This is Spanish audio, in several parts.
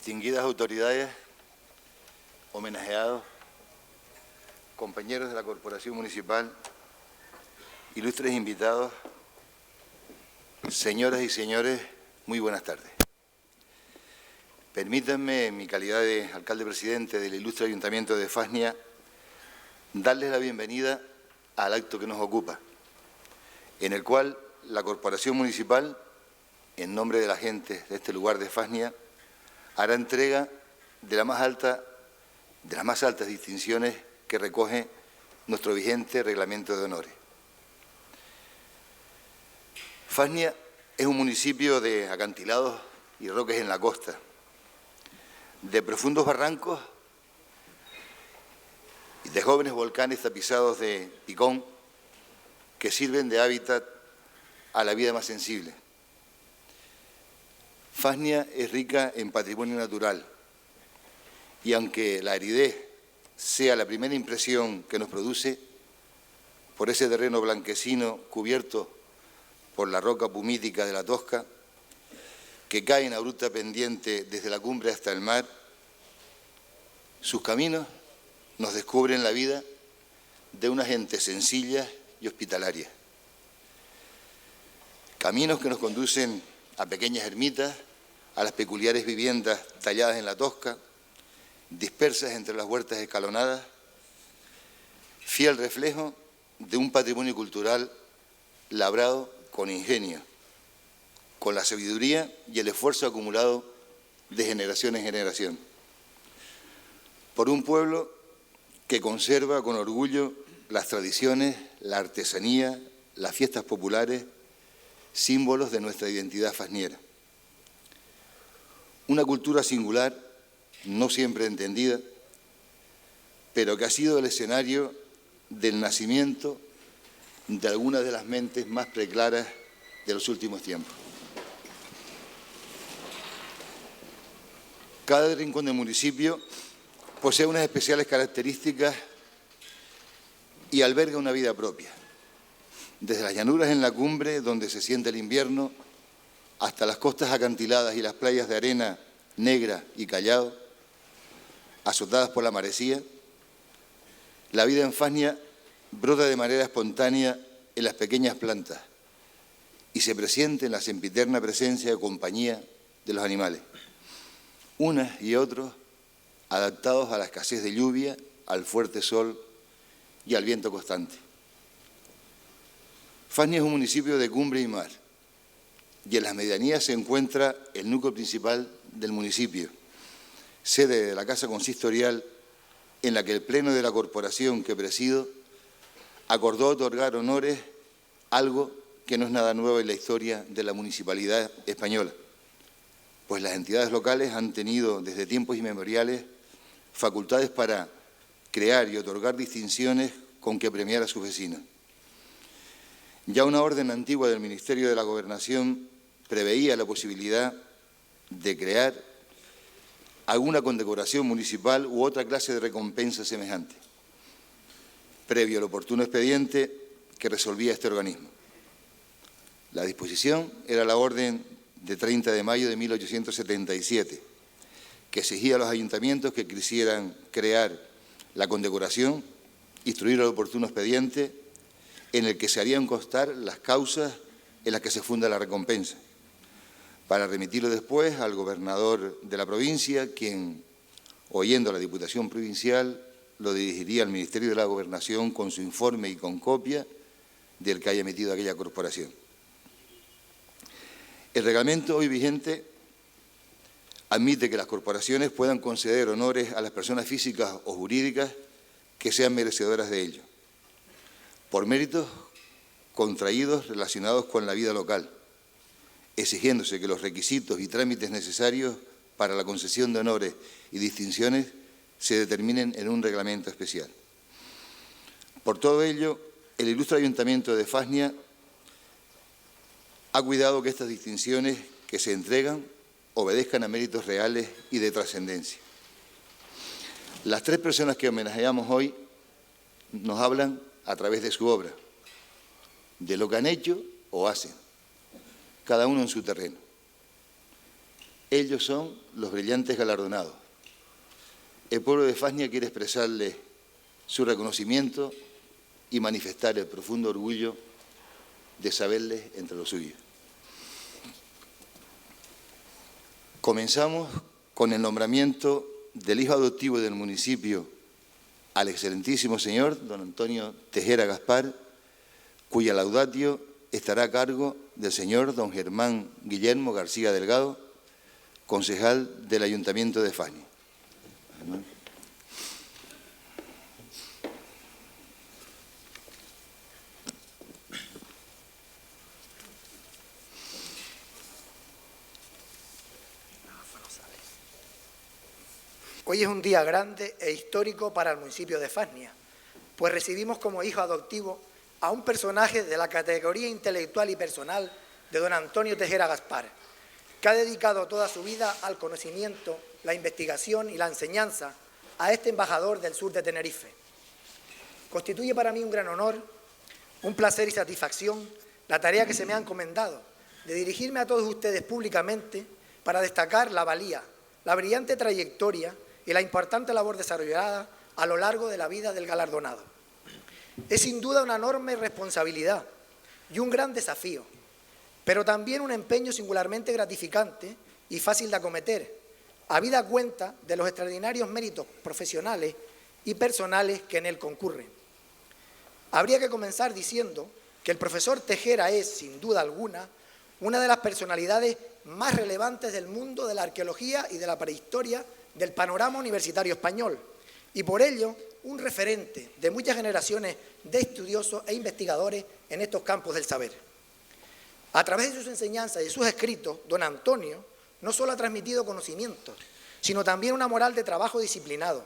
distinguidas autoridades, homenajeados, compañeros de la Corporación Municipal, ilustres invitados, señoras y señores, muy buenas tardes. Permítanme, en mi calidad de alcalde presidente del ilustre Ayuntamiento de Fasnia, darles la bienvenida al acto que nos ocupa, en el cual la Corporación Municipal, en nombre de la gente de este lugar de Fasnia, hará entrega de las más altas distinciones que recoge nuestro vigente Reglamento de Honores. Fasnia es un municipio de acantilados y roques en la costa, de profundos barrancos y de jóvenes volcanes tapizados de picón que sirven de hábitat a la vida más sensible. Fasnia es rica en patrimonio natural y aunque la aridez sea la primera impresión que nos produce, por ese terreno blanquecino cubierto por la roca pumítica de la Tosca, que cae en abrupta pendiente desde la cumbre hasta el mar, sus caminos nos descubren la vida de una gente sencilla y hospitalaria. Caminos que nos conducen a pequeñas ermitas, a las peculiares viviendas talladas en la Tosca, dispersas entre las huertas escalonadas, fiel reflejo de un patrimonio cultural labrado con ingenio, con la sabiduría y el esfuerzo acumulado de generación en generación, por un pueblo que conserva con orgullo las tradiciones, la artesanía, las fiestas populares, símbolos de nuestra identidad fasniera. Una cultura singular, no siempre entendida, pero que ha sido el escenario del nacimiento de algunas de las mentes más preclaras de los últimos tiempos. Cada rincón del municipio posee unas especiales características y alberga una vida propia. Desde las llanuras en la cumbre, donde se siente el invierno, hasta las costas acantiladas y las playas de arena negra y callado, azotadas por la marecía, la vida en Fasnia brota de manera espontánea en las pequeñas plantas y se presiente en la sempiterna presencia y compañía de los animales, unas y otros adaptados a la escasez de lluvia, al fuerte sol y al viento constante. Fasnia es un municipio de cumbre y mar, y en las medianías se encuentra el núcleo principal del municipio, sede de la Casa Consistorial, en la que el Pleno de la Corporación que presido acordó otorgar honores, algo que no es nada nuevo en la historia de la municipalidad española, pues las entidades locales han tenido desde tiempos inmemoriales facultades para crear y otorgar distinciones con que premiar a sus vecinos. Ya una orden antigua del Ministerio de la Gobernación preveía la posibilidad de crear alguna condecoración municipal u otra clase de recompensa semejante, previo al oportuno expediente que resolvía este organismo. La disposición era la orden de 30 de mayo de 1877, que exigía a los ayuntamientos que quisieran crear la condecoración, instruir el oportuno expediente en el que se harían constar las causas en las que se funda la recompensa, para remitirlo después al gobernador de la provincia, quien, oyendo a la Diputación Provincial, lo dirigiría al Ministerio de la Gobernación con su informe y con copia del que haya emitido aquella corporación. El reglamento hoy vigente admite que las corporaciones puedan conceder honores a las personas físicas o jurídicas que sean merecedoras de ello, por méritos contraídos relacionados con la vida local, exigiéndose que los requisitos y trámites necesarios para la concesión de honores y distinciones se determinen en un reglamento especial. Por todo ello, el ilustre Ayuntamiento de Fasnia ha cuidado que estas distinciones que se entregan obedezcan a méritos reales y de trascendencia. Las tres personas que homenajeamos hoy nos hablan a través de su obra, de lo que han hecho o hacen, cada uno en su terreno. Ellos son los brillantes galardonados. El pueblo de Fasnia quiere expresarles su reconocimiento y manifestar el profundo orgullo de saberles entre los suyos. Comenzamos con el nombramiento del hijo adoptivo del municipio al excelentísimo señor don Antonio Tejera Gaspar, cuya laudatio estará a cargo del señor don Germán Guillermo García Delgado, concejal del Ayuntamiento de Fasnia. Hoy es un día grande e histórico para el municipio de Fasnia, pues recibimos como hijo adoptivo a un personaje de la categoría intelectual y personal de don Antonio Tejera Gaspar, que ha dedicado toda su vida al conocimiento, la investigación y la enseñanza a este embajador del sur de Tenerife. Constituye para mí un gran honor, un placer y satisfacción la tarea que se me ha encomendado de dirigirme a todos ustedes públicamente para destacar la valía, la brillante trayectoria y la importante labor desarrollada a lo largo de la vida del galardonado. Es sin duda una enorme responsabilidad y un gran desafío, pero también un empeño singularmente gratificante y fácil de acometer, habida cuenta de los extraordinarios méritos profesionales y personales que en él concurren. Habría que comenzar diciendo que el profesor Tejera es, sin duda alguna, una de las personalidades más relevantes del mundo de la arqueología y de la prehistoria del panorama universitario español, y por ello un referente de muchas generaciones de estudiosos e investigadores en estos campos del saber. A través de sus enseñanzas y de sus escritos, don Antonio no solo ha transmitido conocimientos, sino también una moral de trabajo disciplinado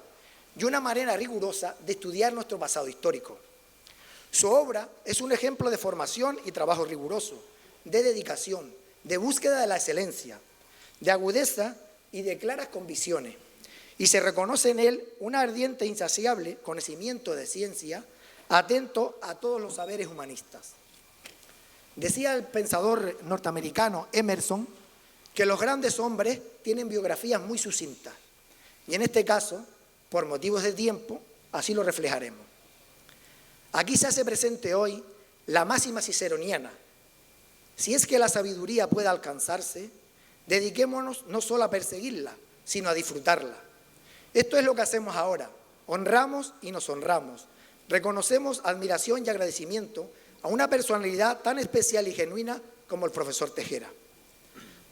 y una manera rigurosa de estudiar nuestro pasado histórico. Su obra es un ejemplo de formación y trabajo riguroso, de dedicación, de búsqueda de la excelencia, de agudeza y de claras convicciones, y se reconoce en él un ardiente e insaciable conocimiento de ciencia, atento a todos los saberes humanistas. Decía el pensador norteamericano Emerson que los grandes hombres tienen biografías muy sucintas, y en este caso, por motivos de tiempo, así lo reflejaremos. Aquí se hace presente hoy la máxima ciceroniana: si es que la sabiduría puede alcanzarse, dediquémonos no solo a perseguirla, sino a disfrutarla. Esto es lo que hacemos ahora. Honramos y nos honramos. Reconocemos admiración y agradecimiento a una personalidad tan especial y genuina como el profesor Tejera.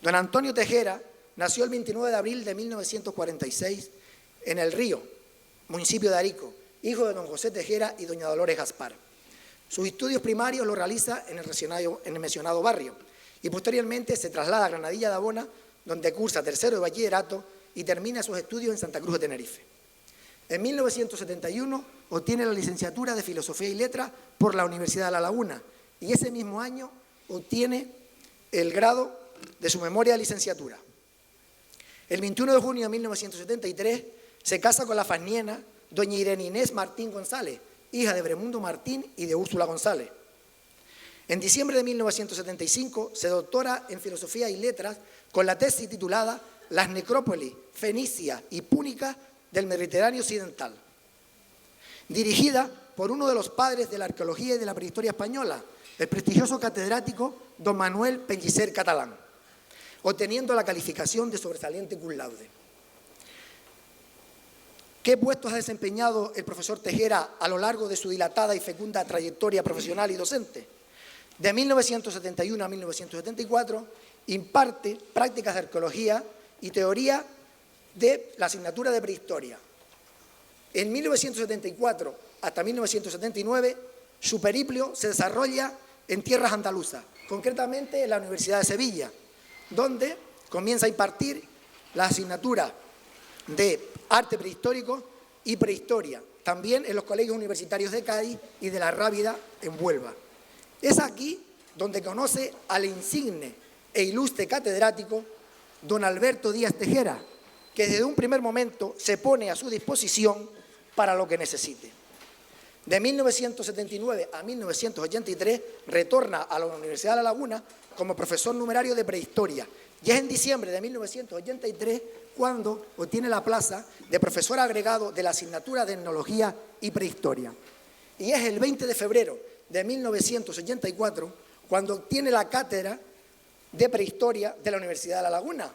Don Antonio Tejera nació el 29 de abril de 1946 en El Río, municipio de Arico, hijo de don José Tejera y doña Dolores Gaspar. Sus estudios primarios los realiza en el mencionado barrio y posteriormente se traslada a Granadilla de Abona, donde cursa tercero de bachillerato y termina sus estudios en Santa Cruz de Tenerife. En 1971 obtiene la licenciatura de Filosofía y Letras por la Universidad de La Laguna y ese mismo año obtiene el grado de su memoria de licenciatura. El 21 de junio de 1973 se casa con la fasniena doña Irene Inés Martín González, hija de Bremundo Martín y de Úrsula González. En diciembre de 1975 se doctora en Filosofía y Letras con la tesis titulada Las necrópolis fenicias y púnicas del Mediterráneo Occidental, dirigida por uno de los padres de la arqueología y de la prehistoria española, el prestigioso catedrático don Manuel Pellicer Catalán, obteniendo la calificación de sobresaliente cum laude. ¿Qué puestos ha desempeñado el profesor Tejera a lo largo de su dilatada y fecunda trayectoria profesional y docente? De 1971 a 1974 imparte prácticas de arqueología y teoría de la asignatura de prehistoria. En 1974 hasta 1979 su periplo se desarrolla en tierras andaluzas, concretamente en la Universidad de Sevilla, donde comienza a impartir la asignatura de arte prehistórico y prehistoria, también en los colegios universitarios de Cádiz y de La Rábida en Huelva. Es aquí donde conoce al insigne e ilustre catedrático don Alberto Díaz Tejera, que desde un primer momento se pone a su disposición para lo que necesite. De 1979 a 1983 retorna a la Universidad de La Laguna como profesor numerario de prehistoria Y es en diciembre de 1983 cuando obtiene la plaza de profesor agregado de la asignatura de Etnología y Prehistoria. Y es el 20 de febrero de 1984 cuando obtiene la cátedra de Prehistoria de la Universidad de La Laguna.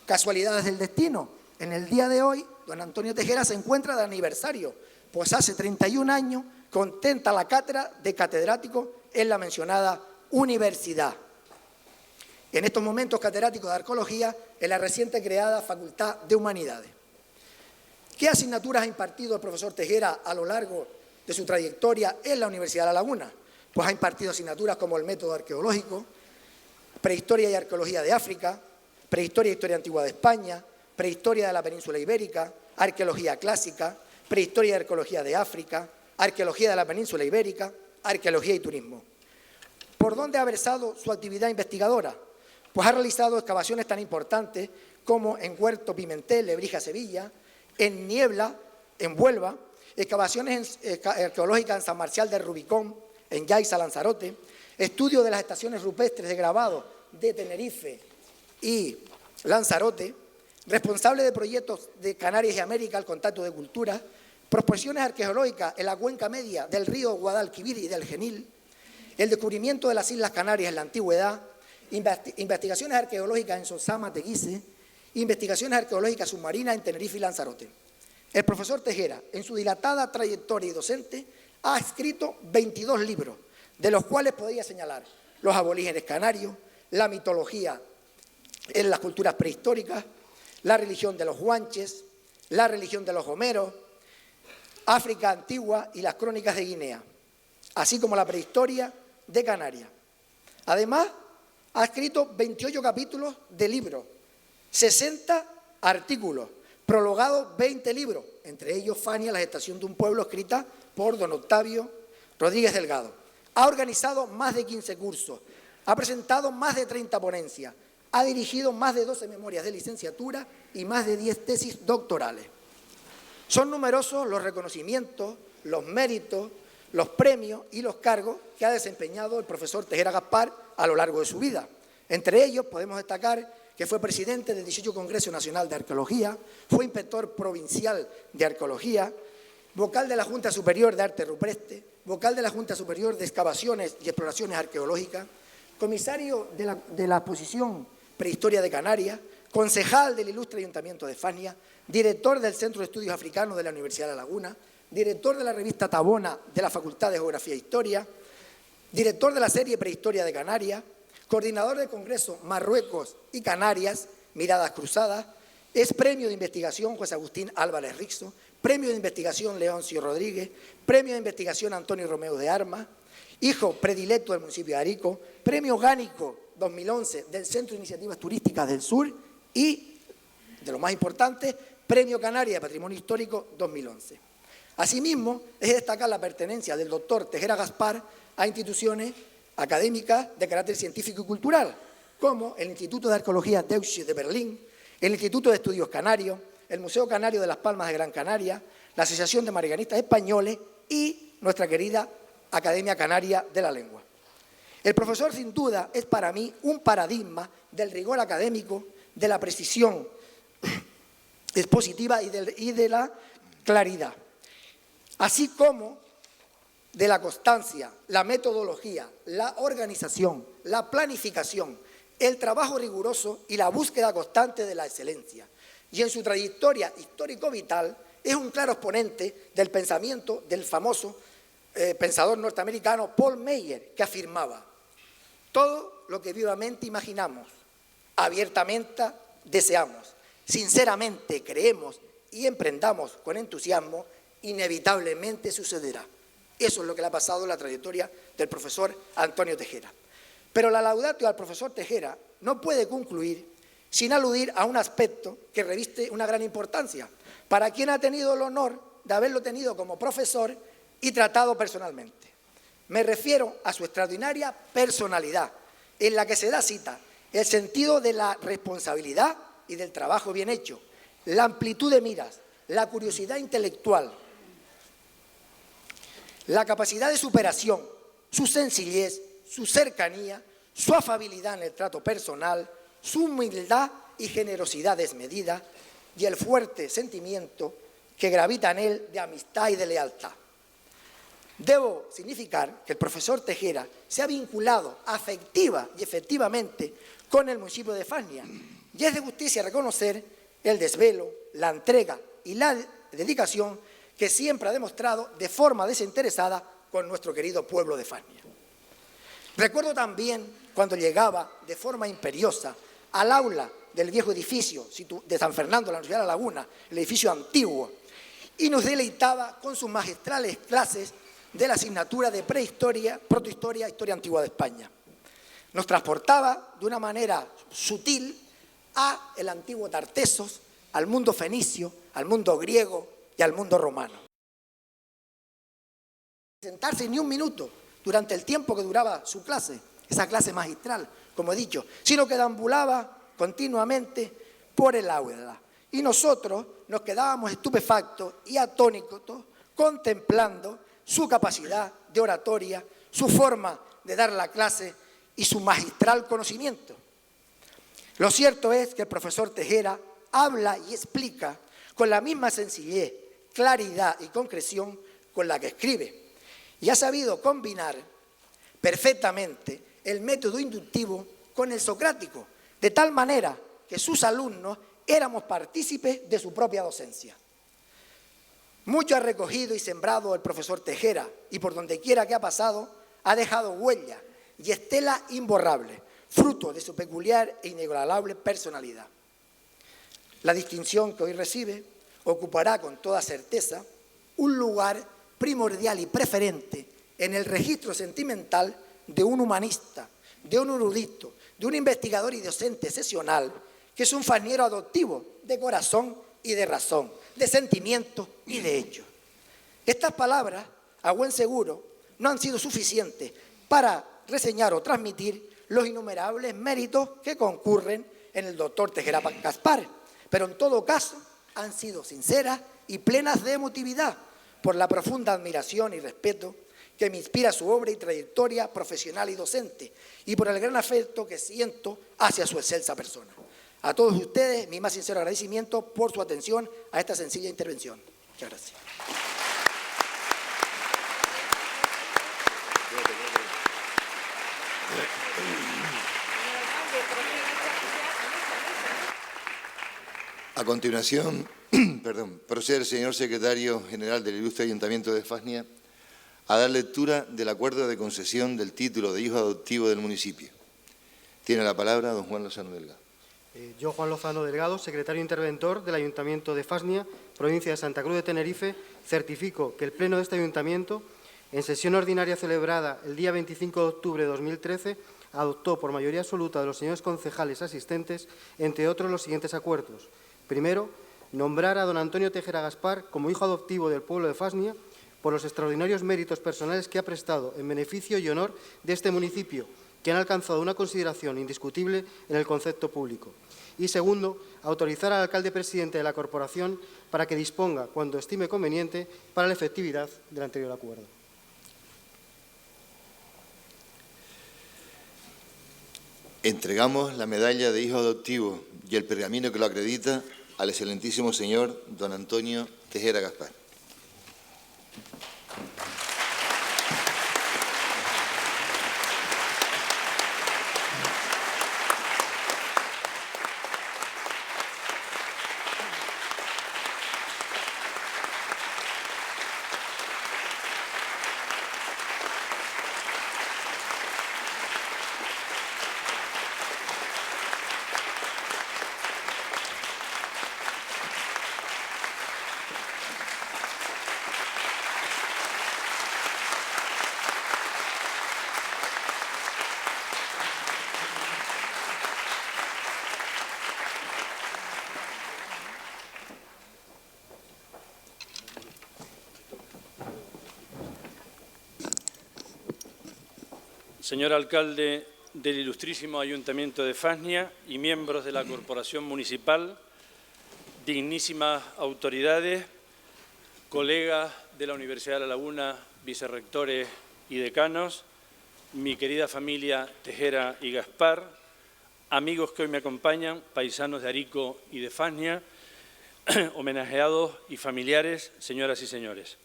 Casualidades del destino. En el día de hoy, don Antonio Tejera se encuentra de aniversario, pues hace 31 años que ostenta la cátedra de catedrático en la mencionada universidad. En estos momentos catedrático de Arqueología en la reciente creada Facultad de Humanidades. ¿Qué asignaturas ha impartido el profesor Tejera a lo largo de su trayectoria en la Universidad de La Laguna? Pues ha impartido asignaturas como el método arqueológico, Prehistoria y Arqueología de África, Prehistoria e Historia Antigua de España, Prehistoria de la Península Ibérica, Arqueología Clásica, Prehistoria y Arqueología de África, Arqueología de la Península Ibérica, Arqueología y Turismo. ¿Por dónde ha versado su actividad investigadora? Pues ha realizado excavaciones tan importantes como en Huerto Pimentel, Lebrija, Sevilla, en Niebla, en Huelva, excavaciones arqueológicas en San Marcial del Rubicón, en Yaiza, Lanzarote, estudio de las estaciones rupestres de grabado de Tenerife y Lanzarote, responsable de proyectos de Canarias y América al contacto de culturas, prospecciones arqueológicas en la cuenca media del río Guadalquivir y del Genil, el descubrimiento de las Islas Canarias en la antigüedad, investigaciones arqueológicas en Sosama, Teguise, investigaciones arqueológicas submarinas en Tenerife y Lanzarote. El profesor Tejera, en su dilatada trayectoria y docente, ha escrito 22 libros, de los cuales podría señalar Los aborígenes canarios, La mitología en las culturas prehistóricas, La religión de los guanches, La religión de los homeros, África antigua y las crónicas de Guinea, así como la prehistoria de Canarias. Además, ha escrito 28 capítulos de libros, 60 artículos, prologados 20 libros, entre ellos Fania, la gestación de un pueblo, escrita por don Octavio Rodríguez Delgado. Ha organizado más de 15 cursos, ha presentado más de 30 ponencias, ha dirigido más de 12 memorias de licenciatura y más de 10 tesis doctorales. Son numerosos los reconocimientos, los méritos, los premios y los cargos que ha desempeñado el profesor Tejera Gaspar a lo largo de su vida. Entre ellos podemos destacar que fue presidente del 18 Congreso Nacional de Arqueología, fue inspector provincial de Arqueología, vocal de la Junta Superior de Arte Rupestre, vocal de la Junta Superior de Excavaciones y Exploraciones Arqueológicas, comisario de la exposición Prehistoria de Canarias, concejal del Ilustre Ayuntamiento de Fania, director del Centro de Estudios Africanos de la Universidad de La Laguna, director de la revista Tabona de la Facultad de Geografía e Historia, director de la serie Prehistoria de Canarias, coordinador del Congreso Marruecos y Canarias, Miradas Cruzadas, es premio de investigación José Agustín Álvarez Rixo, premio de investigación Leoncio Rodríguez, premio de investigación Antonio Romeo de Armas, hijo predilecto del municipio de Arico, premio Gánico 2011 del Centro de Iniciativas Turísticas del Sur y, de lo más importante, premio Canaria de Patrimonio Histórico 2011. Asimismo, es destacar la pertenencia del doctor Tejera Gaspar a instituciones académicas de carácter científico y cultural, como el Instituto de Arqueología Deutsche de Berlín, el Instituto de Estudios Canarios, el Museo Canario de las Palmas de Gran Canaria, la Asociación de Marianistas Españoles y nuestra querida Academia Canaria de la Lengua. El profesor, sin duda, es para mí un paradigma del rigor académico, de la precisión expositiva y de la claridad, así como de la constancia, la metodología, la organización, la planificación, el trabajo riguroso y la búsqueda constante de la excelencia. Y en su trayectoria histórico-vital es un claro exponente del pensamiento del famoso pensador norteamericano Paul Meyer, que afirmaba: todo lo que vivamente imaginamos, abiertamente deseamos, sinceramente creemos y emprendamos con entusiasmo, inevitablemente sucederá. Eso es lo que le ha pasado en la trayectoria del profesor Antonio Tejera. Pero la laudatio al profesor Tejera no puede concluir sin aludir a un aspecto que reviste una gran importancia para quien ha tenido el honor de haberlo tenido como profesor y tratado personalmente. Me refiero a su extraordinaria personalidad, en la que se da cita el sentido de la responsabilidad y del trabajo bien hecho, la amplitud de miras, la curiosidad intelectual, la capacidad de superación, su sencillez, su cercanía, su afabilidad en el trato personal, su humildad y generosidad desmedida y el fuerte sentimiento que gravita en él de amistad y de lealtad. Debo significar que el profesor Tejera se ha vinculado afectiva y efectivamente con el municipio de Fagnia, y es de justicia reconocer el desvelo, la entrega y la dedicación que siempre ha demostrado de forma desinteresada con nuestro querido pueblo de Fagnia. Recuerdo también cuando llegaba de forma imperiosa al aula del viejo edificio de San Fernando, la Universidad de La Laguna, el edificio antiguo, y nos deleitaba con sus magistrales clases de la asignatura de prehistoria, protohistoria, historia antigua de España. Nos transportaba de una manera sutil a el antiguo Tartesos, al mundo fenicio, al mundo griego y al mundo romano. Sentarse ni un minuto durante el tiempo que duraba su clase, esa clase magistral, como he dicho, sino que deambulaba continuamente por el aula. Y nosotros nos quedábamos estupefactos y atónitos contemplando su capacidad de oratoria, su forma de dar la clase y su magistral conocimiento. Lo cierto es que el profesor Tejera habla y explica con la misma sencillez, claridad y concreción con la que escribe, y ha sabido combinar perfectamente el método inductivo con el socrático, de tal manera que sus alumnos éramos partícipes de su propia docencia. Mucho ha recogido y sembrado el profesor Tejera, y por donde quiera que ha pasado ha dejado huella y estela imborrable, fruto de su peculiar e inigualable personalidad. La distinción que hoy recibe ocupará con toda certeza un lugar primordial y preferente en el registro sentimental de un humanista, de un erudito, de un investigador y docente excepcional, que es un fagnero adoptivo de corazón y de razón, de sentimiento y de hecho. Estas palabras, a buen seguro, no han sido suficientes para reseñar o transmitir los innumerables méritos que concurren en el doctor Tejera Gaspar, pero en todo caso han sido sinceras y plenas de emotividad por la profunda admiración y respeto que me inspira su obra y trayectoria profesional y docente, y por el gran afecto que siento hacia su excelsa persona. A todos ustedes, mi más sincero agradecimiento por su atención a esta sencilla intervención. Muchas gracias. A continuación, procede el señor secretario general del Ilustre Ayuntamiento de Fagnia a dar lectura del acuerdo de concesión del título de hijo adoptivo del municipio. Tiene la palabra don Juan Lozano Delgado. Yo, Juan Lozano Delgado, secretario interventor del Ayuntamiento de Fagnia, provincia de Santa Cruz de Tenerife, certifico que el Pleno de este Ayuntamiento, en sesión ordinaria celebrada el día 25 de octubre de 2013, adoptó por mayoría absoluta de los señores concejales asistentes, entre otros, los siguientes acuerdos. Primero, nombrar a don Antonio Tejera Gaspar como hijo adoptivo del pueblo de Fagnia por los extraordinarios méritos personales que ha prestado en beneficio y honor de este municipio, que han alcanzado una consideración indiscutible en el concepto público. Y segundo, autorizar al alcalde presidente de la corporación para que disponga, cuando estime conveniente, para la efectividad del anterior acuerdo. Entregamos la medalla de hijo adoptivo y el pergamino que lo acredita al excelentísimo señor don Antonio Tejera Gaspar. Señor alcalde del Ilustrísimo Ayuntamiento de Fagnia y miembros de la Corporación Municipal, dignísimas autoridades, colegas de la Universidad de La Laguna, vicerrectores y decanos, mi querida familia Tejera y Gaspar, amigos que hoy me acompañan, paisanos de Arico y de Fasnia, homenajeados y familiares, señoras y señores.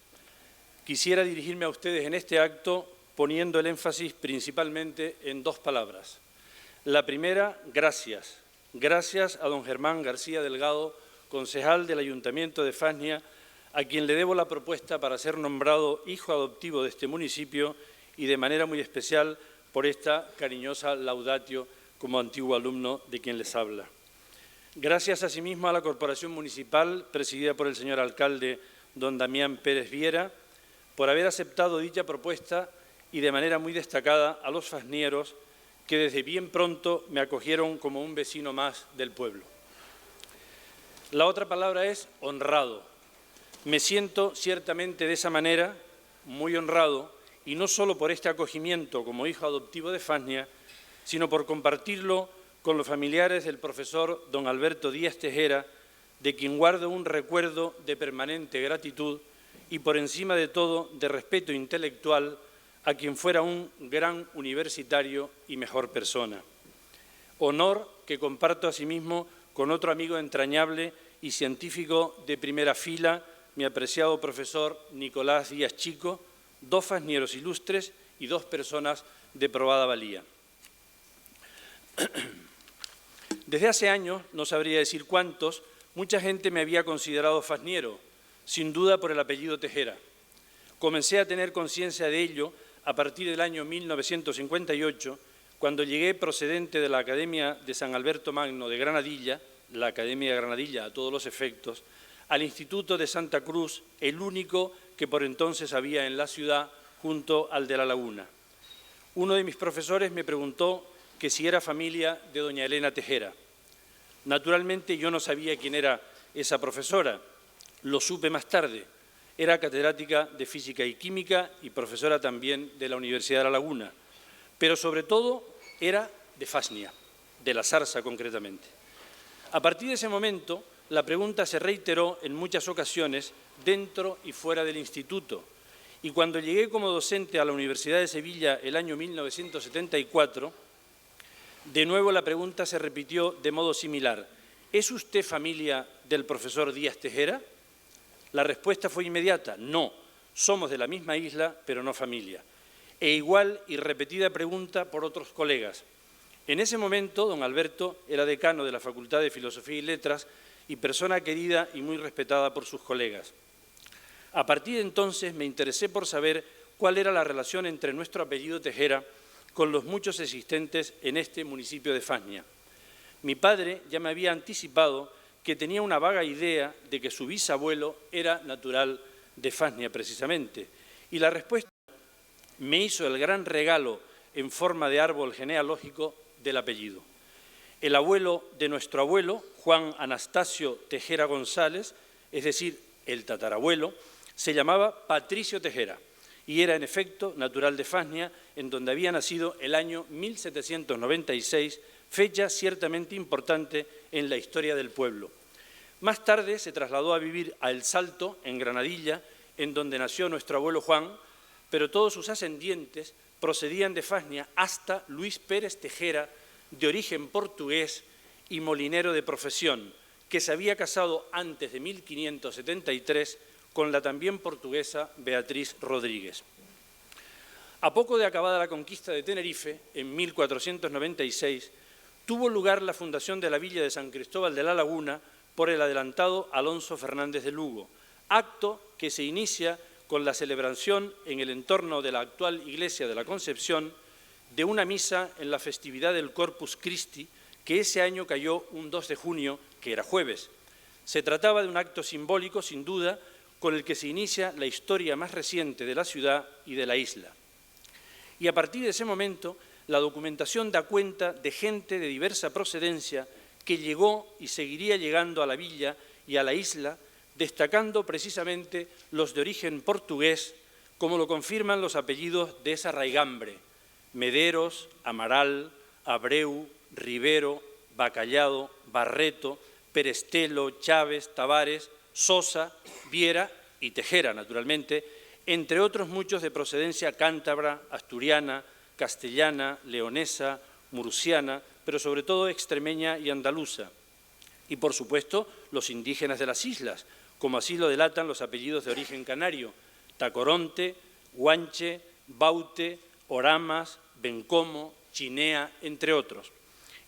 Quisiera dirigirme a ustedes en este acto poniendo el énfasis principalmente en dos palabras. La primera, gracias. Gracias a don Germán García Delgado, concejal del Ayuntamiento de Fasnia, a quien le debo la propuesta para ser nombrado hijo adoptivo de este municipio y de manera muy especial por esta cariñosa laudatio como antiguo alumno de quien les habla. Gracias asimismo a la Corporación Municipal, presidida por el señor alcalde don Damián Pérez Viera, por haber aceptado dicha propuesta y de manera muy destacada a los fasnieros que desde bien pronto me acogieron como un vecino más del pueblo. La otra palabra es honrado. Me siento ciertamente de esa manera muy honrado, y no solo por este acogimiento como hijo adoptivo de Fasnia, sino por compartirlo con los familiares del profesor don Alberto Díaz Tejera, de quien guardo un recuerdo de permanente gratitud y por encima de todo de respeto intelectual a quien fuera un gran universitario y mejor persona. Honor que comparto asimismo con otro amigo entrañable y científico de primera fila, mi apreciado profesor Nicolás Díaz Chico, dos fasnieros ilustres y dos personas de probada valía. Desde hace años, no sabría decir cuántos, mucha gente me había considerado fasniero, sin duda por el apellido Tejera. Comencé a tener conciencia de ello a partir del año 1958, cuando llegué procedente de la Academia de San Alberto Magno de Granadilla, la Academia de Granadilla a todos los efectos, al Instituto de Santa Cruz, el único que por entonces había en la ciudad, junto al de La Laguna. Uno de mis profesores me preguntó que si era familia de doña Elena Tejera. Naturalmente yo no sabía quién era esa profesora, lo supe más tarde. Era catedrática de Física y Química y profesora también de la Universidad de La Laguna, pero sobre todo era de Fasnia, de la Zarza concretamente. A partir de ese momento, la pregunta se reiteró en muchas ocasiones dentro y fuera del instituto, y cuando llegué como docente a la Universidad de Sevilla el año 1974, de nuevo la pregunta se repitió de modo similar. ¿Es usted familia del profesor Díaz Tejera? La respuesta fue inmediata, no, somos de la misma isla, pero no familia. E igual y repetida pregunta por otros colegas. En ese momento, don Alberto era decano de la Facultad de Filosofía y Letras y persona querida y muy respetada por sus colegas. A partir de entonces me interesé por saber cuál era la relación entre nuestro apellido Tejera con los muchos existentes en este municipio de Fasnia. Mi padre ya me había anticipado que tenía una vaga idea de que su bisabuelo era natural de Fasnia precisamente, y la respuesta me hizo el gran regalo en forma de árbol genealógico del apellido. El abuelo de nuestro abuelo, Juan Anastasio Tejera González, es decir, el tatarabuelo, se llamaba Patricio Tejera y era en efecto natural de Fasnia, en donde había nacido el año 1796, fecha ciertamente importante en la historia del pueblo. Más tarde se trasladó a vivir a El Salto, en Granadilla, en donde nació nuestro abuelo Juan, pero todos sus ascendientes procedían de Fasnia hasta Luis Pérez Tejera, de origen portugués y molinero de profesión, que se había casado antes de 1573 con la también portuguesa Beatriz Rodríguez. A poco de acabada la conquista de Tenerife, en 1496, tuvo lugar la fundación de la villa de San Cristóbal de la Laguna por el adelantado Alonso Fernández de Lugo, acto que se inicia con la celebración en el entorno de la actual Iglesia de la Concepción de una misa en la festividad del Corpus Christi, que ese año cayó un 2 de junio, que era jueves. Se trataba de un acto simbólico, sin duda, con el que se inicia la historia más reciente de la ciudad y de la isla. Y a partir de ese momento, la documentación da cuenta de gente de diversa procedencia que llegó y seguiría llegando a la villa y a la isla, destacando precisamente los de origen portugués, como lo confirman los apellidos de esa raigambre: Mederos, Amaral, Abreu, Rivero, Bacallado, Barreto, Perestelo, Chávez, Tavares, Sosa, Viera y Tejera, naturalmente, entre otros muchos de procedencia cántabra, asturiana, castellana, leonesa, murciana, pero sobre todo extremeña y andaluza. Y, por supuesto, los indígenas de las islas, como así lo delatan los apellidos de origen canario: Tacoronte, Guanche, Baute, Oramas, Bencomo, Chinea, entre otros.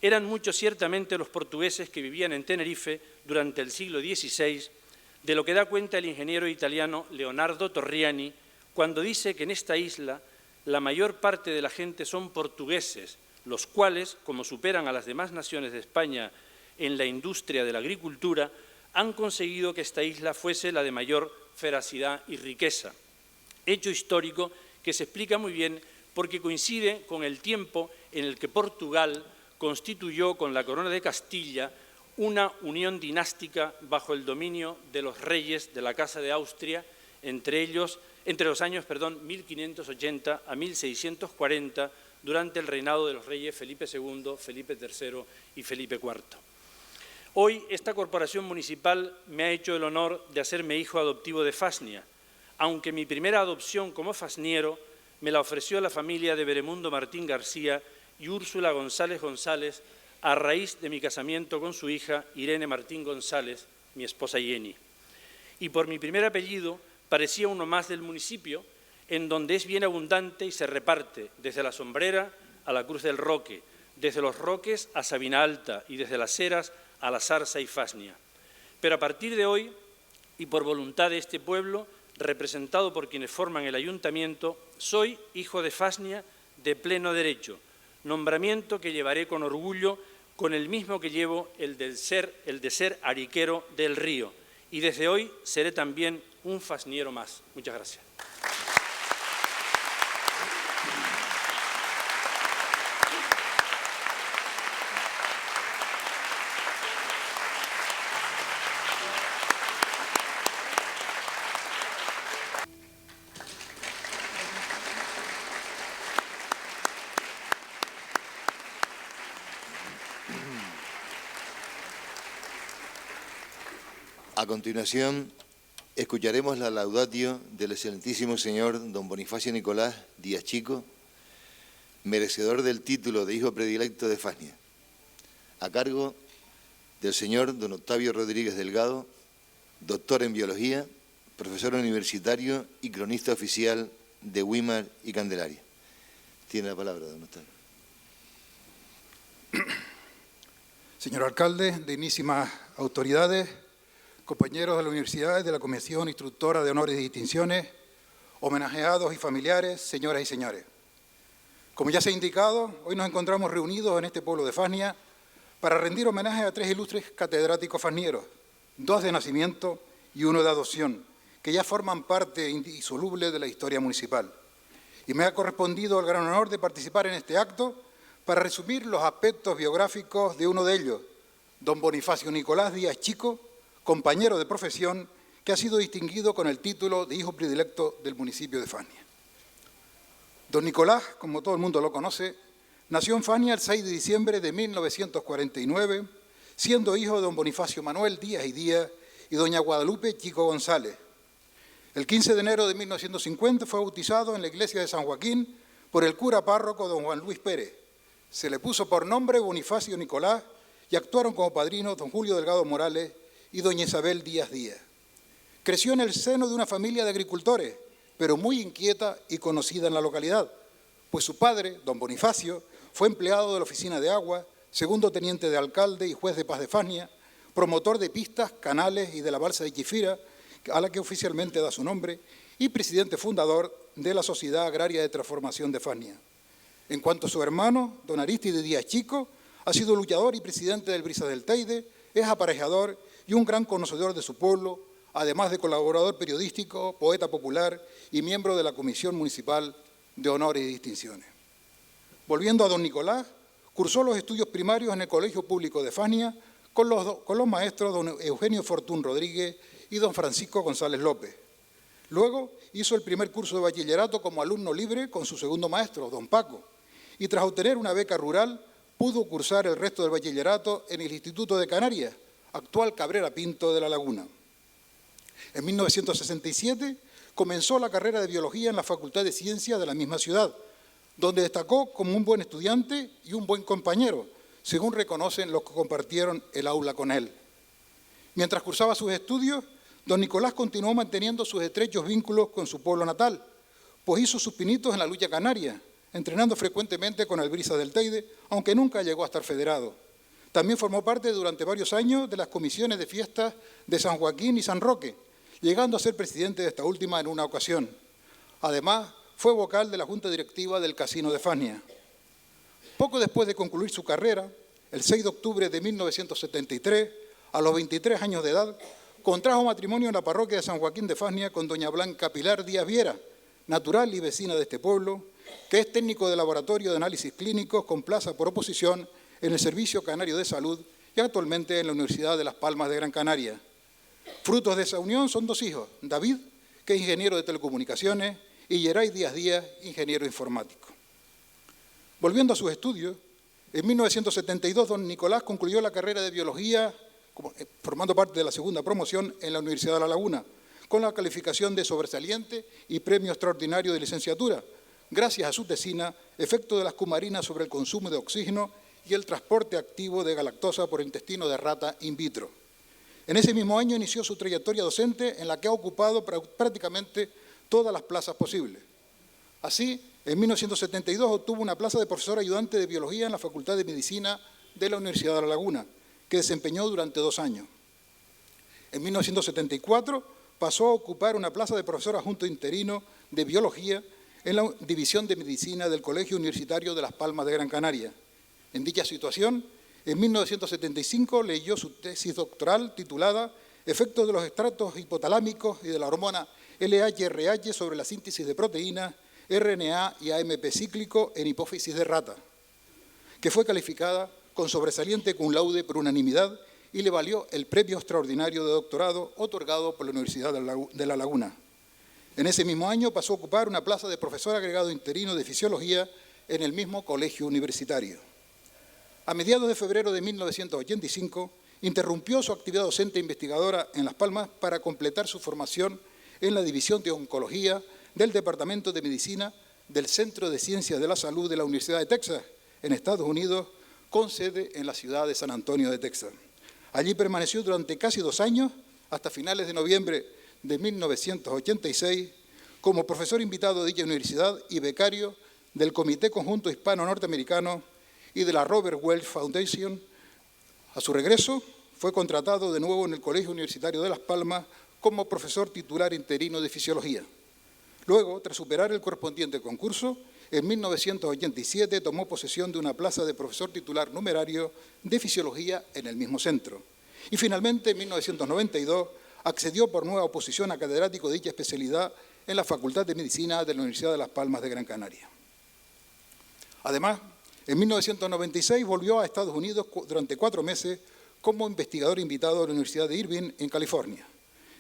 Eran muchos ciertamente los portugueses que vivían en Tenerife durante el siglo XVI, de lo que da cuenta el ingeniero italiano Leonardo Torriani cuando dice que en esta isla la mayor parte de la gente son portugueses, los cuales, como superan a las demás naciones de España en la industria de la agricultura, han conseguido que esta isla fuese la de mayor feracidad y riqueza. Hecho histórico que se explica muy bien porque coincide con el tiempo en el que Portugal constituyó con la corona de Castilla una unión dinástica bajo el dominio de los reyes de la Casa de Austria, entre los años 1580 a 1640, durante el reinado de los reyes Felipe II, Felipe III y Felipe IV. Hoy esta corporación municipal me ha hecho el honor de hacerme hijo adoptivo de Fasnia, aunque mi primera adopción como fasniero me la ofreció la familia de Beremundo Martín García y Úrsula González González a raíz de mi casamiento con su hija Irene Martín González, mi esposa Jenny. Y por mi primer apellido parecía uno más del municipio, en donde es bien abundante y se reparte desde la Sombrera a la Cruz del Roque, desde los Roques a Sabina Alta y desde las Heras a la Zarza y Fasnia. Pero a partir de hoy, y por voluntad de este pueblo, representado por quienes forman el ayuntamiento, soy hijo de Fasnia de pleno derecho, nombramiento que llevaré con orgullo, con el mismo que llevo el de ser ariquero del Río, y desde hoy seré también un fasniero más. Muchas gracias. A continuación, escucharemos la laudatio del excelentísimo señor don Bonifacio Nicolás Díaz Chico, merecedor del título de hijo predilecto de Fasnia, a cargo del señor don Octavio Rodríguez Delgado, doctor en biología, profesor universitario y cronista oficial de Güímar y Candelaria. Tiene la palabra, don Octavio. Señor alcalde, dignísimas autoridades, compañeros de la universidad y de la Comisión Instructora de Honores y Distinciones, homenajeados y familiares, señoras y señores. Como ya se ha indicado, hoy nos encontramos reunidos en este pueblo de Fasnia para rendir homenaje a 3 ilustres catedráticos fasnieros, 2 de nacimiento y 1 de adopción, que ya forman parte indisoluble de la historia municipal. Y me ha correspondido el gran honor de participar en este acto para resumir los aspectos biográficos de uno de ellos, don Bonifacio Nicolás Díaz Chico, compañero de profesión que ha sido distinguido con el título de hijo predilecto del municipio de Fasnia. Don Nicolás, como todo el mundo lo conoce, nació en Fasnia el 6 de diciembre de 1949, siendo hijo de don Bonifacio Manuel Díaz y Díaz y doña Guadalupe Chico González. El 15 de enero de 1950 fue bautizado en la iglesia de San Joaquín por el cura párroco don Juan Luis Pérez. Se le puso por nombre Bonifacio Nicolás y actuaron como padrinos don Julio Delgado Morales y doña Isabel Díaz Díaz. Creció en el seno de una familia de agricultores, pero muy inquieta y conocida en la localidad, pues su padre, don Bonifacio, fue empleado de la oficina de agua, segundo teniente de alcalde y juez de paz de Fasnia, promotor de pistas, canales y de la balsa de Chifira, a la que oficialmente da su nombre, y presidente fundador de la Sociedad Agraria de Transformación de Fasnia. En cuanto a su hermano, don Aristide Díaz Chico, ha sido luchador y presidente del Brisa del Teide, es aparejador y un gran conocedor de su pueblo, además de colaborador periodístico, poeta popular y miembro de la Comisión Municipal de Honores y Distinciones. Volviendo a don Nicolás, cursó los estudios primarios en el Colegio Público de Fasnia con los maestros don Eugenio Fortún Rodríguez y don Francisco González López. Luego hizo el primer curso de bachillerato como alumno libre con su segundo maestro, don Paco, y tras obtener una beca rural pudo cursar el resto del bachillerato en el Instituto de Canarias, actual Cabrera Pinto de La Laguna. En 1967 comenzó la carrera de Biología en la Facultad de Ciencias de la misma ciudad, donde destacó como un buen estudiante y un buen compañero, según reconocen los que compartieron el aula con él. Mientras cursaba sus estudios, don Nicolás continuó manteniendo sus estrechos vínculos con su pueblo natal, pues hizo sus pinitos en la lucha canaria, entrenando frecuentemente con Albrisa del Teide, aunque nunca llegó a estar federado. También formó parte durante varios años de las comisiones de fiestas de San Joaquín y San Roque, llegando a ser presidente de esta última en una ocasión. Además, fue vocal de la Junta Directiva del Casino de Fania. Poco después de concluir su carrera, el 6 de octubre de 1973, a los 23 años de edad, contrajo matrimonio en la parroquia de San Joaquín de Fania con doña Blanca Pilar Díaz Viera, natural y vecina de este pueblo, que es técnico de laboratorio de análisis clínicos con plaza por oposición en el Servicio Canario de Salud y actualmente en la Universidad de Las Palmas de Gran Canaria. Frutos de esa unión son dos hijos, David, que es ingeniero de telecomunicaciones, y Yeray Díaz Díaz, ingeniero informático. Volviendo a sus estudios, en 1972 don Nicolás concluyó la carrera de biología, formando parte de la segunda promoción en la Universidad de La Laguna, con la calificación de sobresaliente y premio extraordinario de licenciatura, gracias a su tesina, efecto de las cumarinas sobre el consumo de oxígeno y el transporte activo de galactosa por intestino de rata in vitro. En ese mismo año inició su trayectoria docente en la que ha ocupado prácticamente todas las plazas posibles. Así, en 1972 obtuvo una plaza de profesor ayudante de biología en la Facultad de Medicina de la Universidad de La Laguna, que desempeñó durante 2 años. En 1974 pasó a ocupar una plaza de profesor adjunto interino de biología en la División de Medicina del Colegio Universitario de Las Palmas de Gran Canaria. En dicha situación, en 1975 leyó su tesis doctoral titulada Efectos de los extractos hipotalámicos y de la hormona LH-RH sobre la síntesis de proteínas, RNA y AMP cíclico en hipófisis de rata, que fue calificada con sobresaliente cum laude por unanimidad y le valió el premio extraordinario de doctorado otorgado por la Universidad de La Laguna. En ese mismo año pasó a ocupar una plaza de profesor agregado interino de fisiología en el mismo colegio universitario. A mediados de febrero de 1985, interrumpió su actividad docente e investigadora en Las Palmas para completar su formación en la División de Oncología del Departamento de Medicina del Centro de Ciencias de la Salud de la Universidad de Texas, en Estados Unidos, con sede en la ciudad de San Antonio de Texas. Allí permaneció durante casi 2 años, hasta finales de noviembre de 1986, como profesor invitado de dicha universidad y becario del Comité Conjunto Hispano-Norteamericano y de la Robert Welch Foundation. A su regreso, fue contratado de nuevo en el Colegio Universitario de Las Palmas como profesor titular interino de Fisiología. Luego, tras superar el correspondiente concurso, en 1987 tomó posesión de una plaza de profesor titular numerario de Fisiología en el mismo centro. Y finalmente, en 1992, accedió por nueva oposición a catedrático de dicha especialidad en la Facultad de Medicina de la Universidad de Las Palmas de Gran Canaria. Además, en 1996 volvió a Estados Unidos durante 4 meses como investigador invitado a la Universidad de Irvine, en California.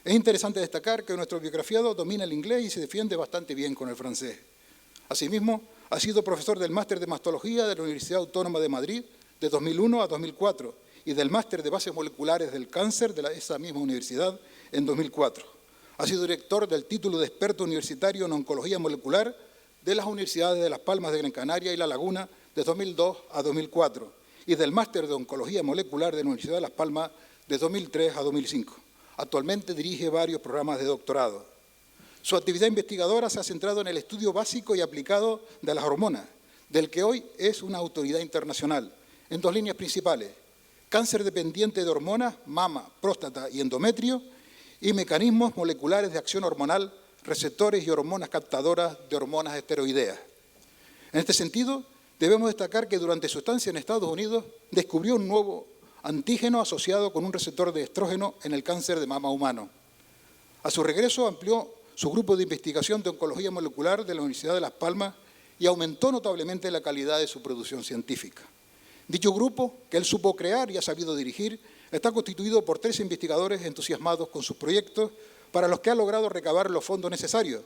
Es interesante destacar que nuestro biografiado domina el inglés y se defiende bastante bien con el francés. Asimismo, ha sido profesor del Máster de Mastología de la Universidad Autónoma de Madrid de 2001 a 2004 y del Máster de Bases Moleculares del Cáncer de esa misma universidad en 2004. Ha sido director del título de experto universitario en oncología molecular de las universidades de Las Palmas de Gran Canaria y La Laguna de 2002 a 2004 y del Máster de Oncología Molecular de la Universidad de Las Palmas de 2003 a 2005. Actualmente dirige varios programas de doctorado. Su actividad investigadora se ha centrado en el estudio básico y aplicado de las hormonas, del que hoy es una autoridad internacional, en 2 líneas principales: cáncer dependiente de hormonas, mama, próstata y endometrio, y mecanismos moleculares de acción hormonal, receptores y hormonas captadoras de hormonas esteroideas. En este sentido, debemos destacar que durante su estancia en Estados Unidos descubrió un nuevo antígeno asociado con un receptor de estrógeno en el cáncer de mama humano. A su regreso amplió su grupo de investigación de oncología molecular de la Universidad de Las Palmas y aumentó notablemente la calidad de su producción científica. Dicho grupo, que él supo crear y ha sabido dirigir, está constituido por 13 investigadores entusiasmados con sus proyectos, para los que ha logrado recabar los fondos necesarios,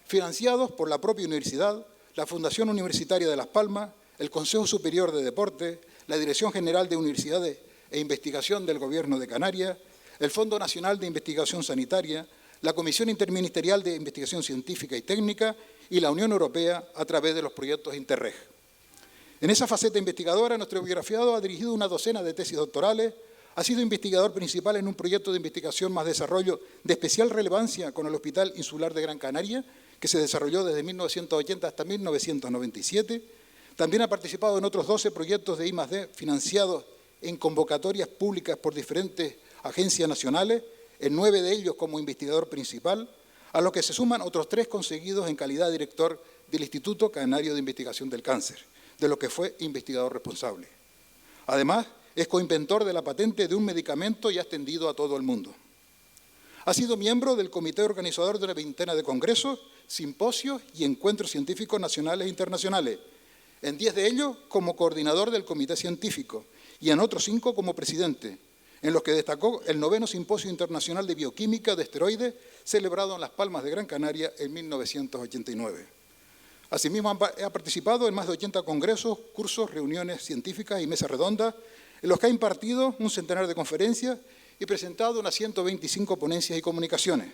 financiados por la propia universidad, la Fundación Universitaria de Las Palmas, el Consejo Superior de Deportes, la Dirección General de Universidades e Investigación del Gobierno de Canarias, el Fondo Nacional de Investigación Sanitaria, la Comisión Interministerial de Investigación Científica y Técnica y la Unión Europea a través de los proyectos Interreg. En esa faceta investigadora, nuestro biografiado ha dirigido una docena de tesis doctorales, ha sido investigador principal en un proyecto de investigación más desarrollo de especial relevancia con el Hospital Insular de Gran Canaria, que se desarrolló desde 1980 hasta 1997. También ha participado en otros 12 proyectos de I+D financiados en convocatorias públicas por diferentes agencias nacionales, en 9 de ellos como investigador principal, a lo que se suman otros 3 conseguidos en calidad de director del Instituto Canario de Investigación del Cáncer, de lo que fue investigador responsable. Además, es coinventor de la patente de un medicamento ya extendido a todo el mundo. Ha sido miembro del comité organizador de una veintena de congresos, simposios y encuentros científicos nacionales e internacionales, en 10 de ellos como coordinador del comité científico y en otros 5 como presidente, en los que destacó el 9º Simposio Internacional de Bioquímica de Esteroides, celebrado en Las Palmas de Gran Canaria en 1989. Asimismo, ha participado en más de 80 congresos, cursos, reuniones científicas y mesas redondas, en los que ha impartido un centenar de conferencias y presentado unas 125 ponencias y comunicaciones.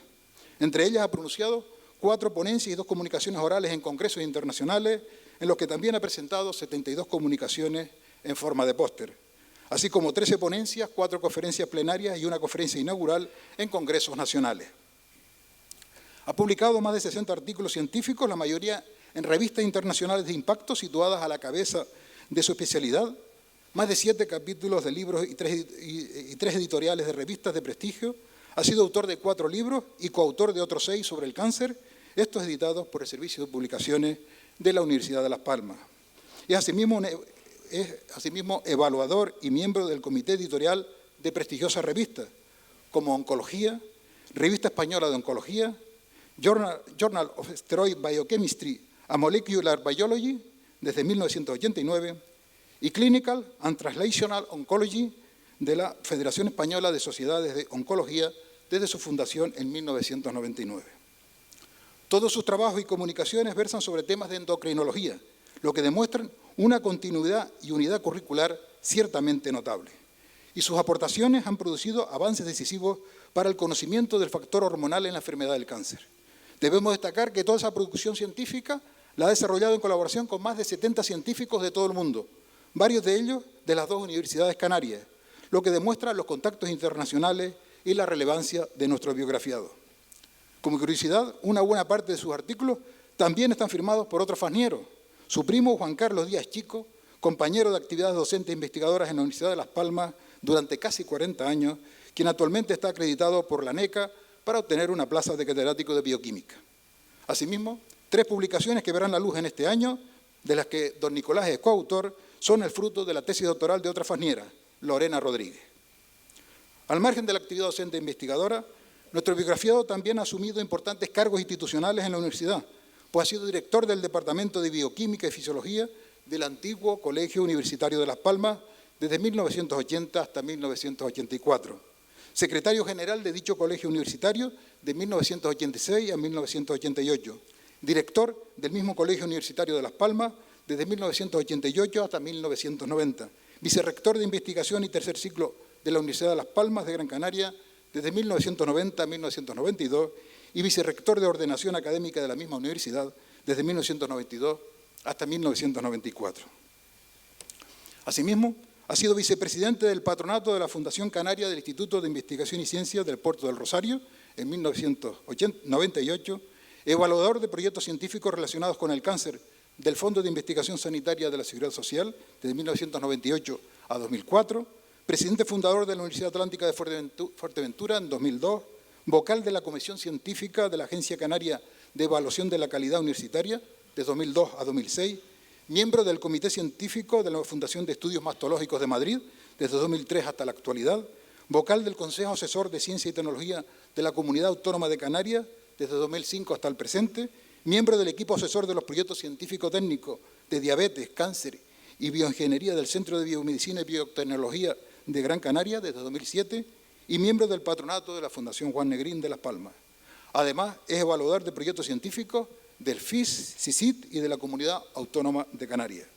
Entre ellas ha pronunciado 4 ponencias y 2 comunicaciones orales en congresos internacionales, en los que también ha presentado 72 comunicaciones en forma de póster, así como 13 ponencias, 4 conferencias plenarias y una conferencia inaugural en congresos nacionales. Ha publicado más de 60 artículos científicos, la mayoría en revistas internacionales de impacto situadas a la cabeza de su especialidad, más de 7 capítulos de libros y 3 editoriales de revistas de prestigio. Ha sido autor de 4 libros y coautor de otros 6 sobre el cáncer, estos editados por el Servicio de Publicaciones de la Universidad de Las Palmas. Es asimismo evaluador y miembro del comité editorial de prestigiosas revistas como Oncología, Revista Española de Oncología, Journal of Steroid Biochemistry and Molecular Biology desde 1989 y Clinical and Translational Oncology de la Federación Española de Sociedades de Oncología desde su fundación en 1999. Todos sus trabajos y comunicaciones versan sobre temas de endocrinología, lo que demuestran una continuidad y unidad curricular ciertamente notable. Y sus aportaciones han producido avances decisivos para el conocimiento del factor hormonal en la enfermedad del cáncer. Debemos destacar que toda esa producción científica la ha desarrollado en colaboración con más de 70 científicos de todo el mundo, varios de ellos de las 2 universidades canarias, lo que demuestra los contactos internacionales y la relevancia de nuestro biografiado. Como curiosidad, una buena parte de sus artículos también están firmados por otro fasniero, su primo Juan Carlos Díaz Chico, compañero de actividades docentes e investigadoras en la Universidad de Las Palmas durante casi 40 años, quien actualmente está acreditado por la NECA para obtener una plaza de catedrático de bioquímica. Asimismo, 3 publicaciones que verán la luz en este año, de las que don Nicolás es coautor, son el fruto de la tesis doctoral de otra fasniera, Lorena Rodríguez. Al margen de la actividad docente e investigadora, nuestro biografiado también ha asumido importantes cargos institucionales en la universidad, pues ha sido director del Departamento de Bioquímica y Fisiología del antiguo Colegio Universitario de Las Palmas desde 1980 hasta 1984, secretario general de dicho colegio universitario de 1986 a 1988, director del mismo Colegio Universitario de Las Palmas desde 1988 hasta 1990, vicerrector de investigación y tercer ciclo de la Universidad de Las Palmas de Gran Canaria desde 1990 a 1992 y vicerrector de ordenación académica de la misma universidad desde 1992 hasta 1994. Asimismo, ha sido vicepresidente del patronato de la Fundación Canaria del Instituto de Investigación y Ciencias del Puerto del Rosario en 1998, evaluador de proyectos científicos relacionados con el cáncer del Fondo de Investigación Sanitaria de la Seguridad Social desde 1998 a 2004, presidente fundador de la Universidad Atlántica de Fuerteventura en 2002, vocal de la Comisión Científica de la Agencia Canaria de Evaluación de la Calidad Universitaria de 2002 a 2006, miembro del Comité Científico de la Fundación de Estudios Mastológicos de Madrid desde 2003 hasta la actualidad, vocal del Consejo Asesor de Ciencia y Tecnología de la Comunidad Autónoma de Canarias desde 2005 hasta el presente, miembro del equipo asesor de los proyectos científico-técnicos de diabetes, cáncer y bioingeniería del Centro de Biomedicina y Biotecnología de Gran Canaria desde 2007 y miembro del patronato de la Fundación Juan Negrín de Las Palmas. Además, es evaluador de proyectos científicos del FIS, CICIT y de la Comunidad Autónoma de Canarias.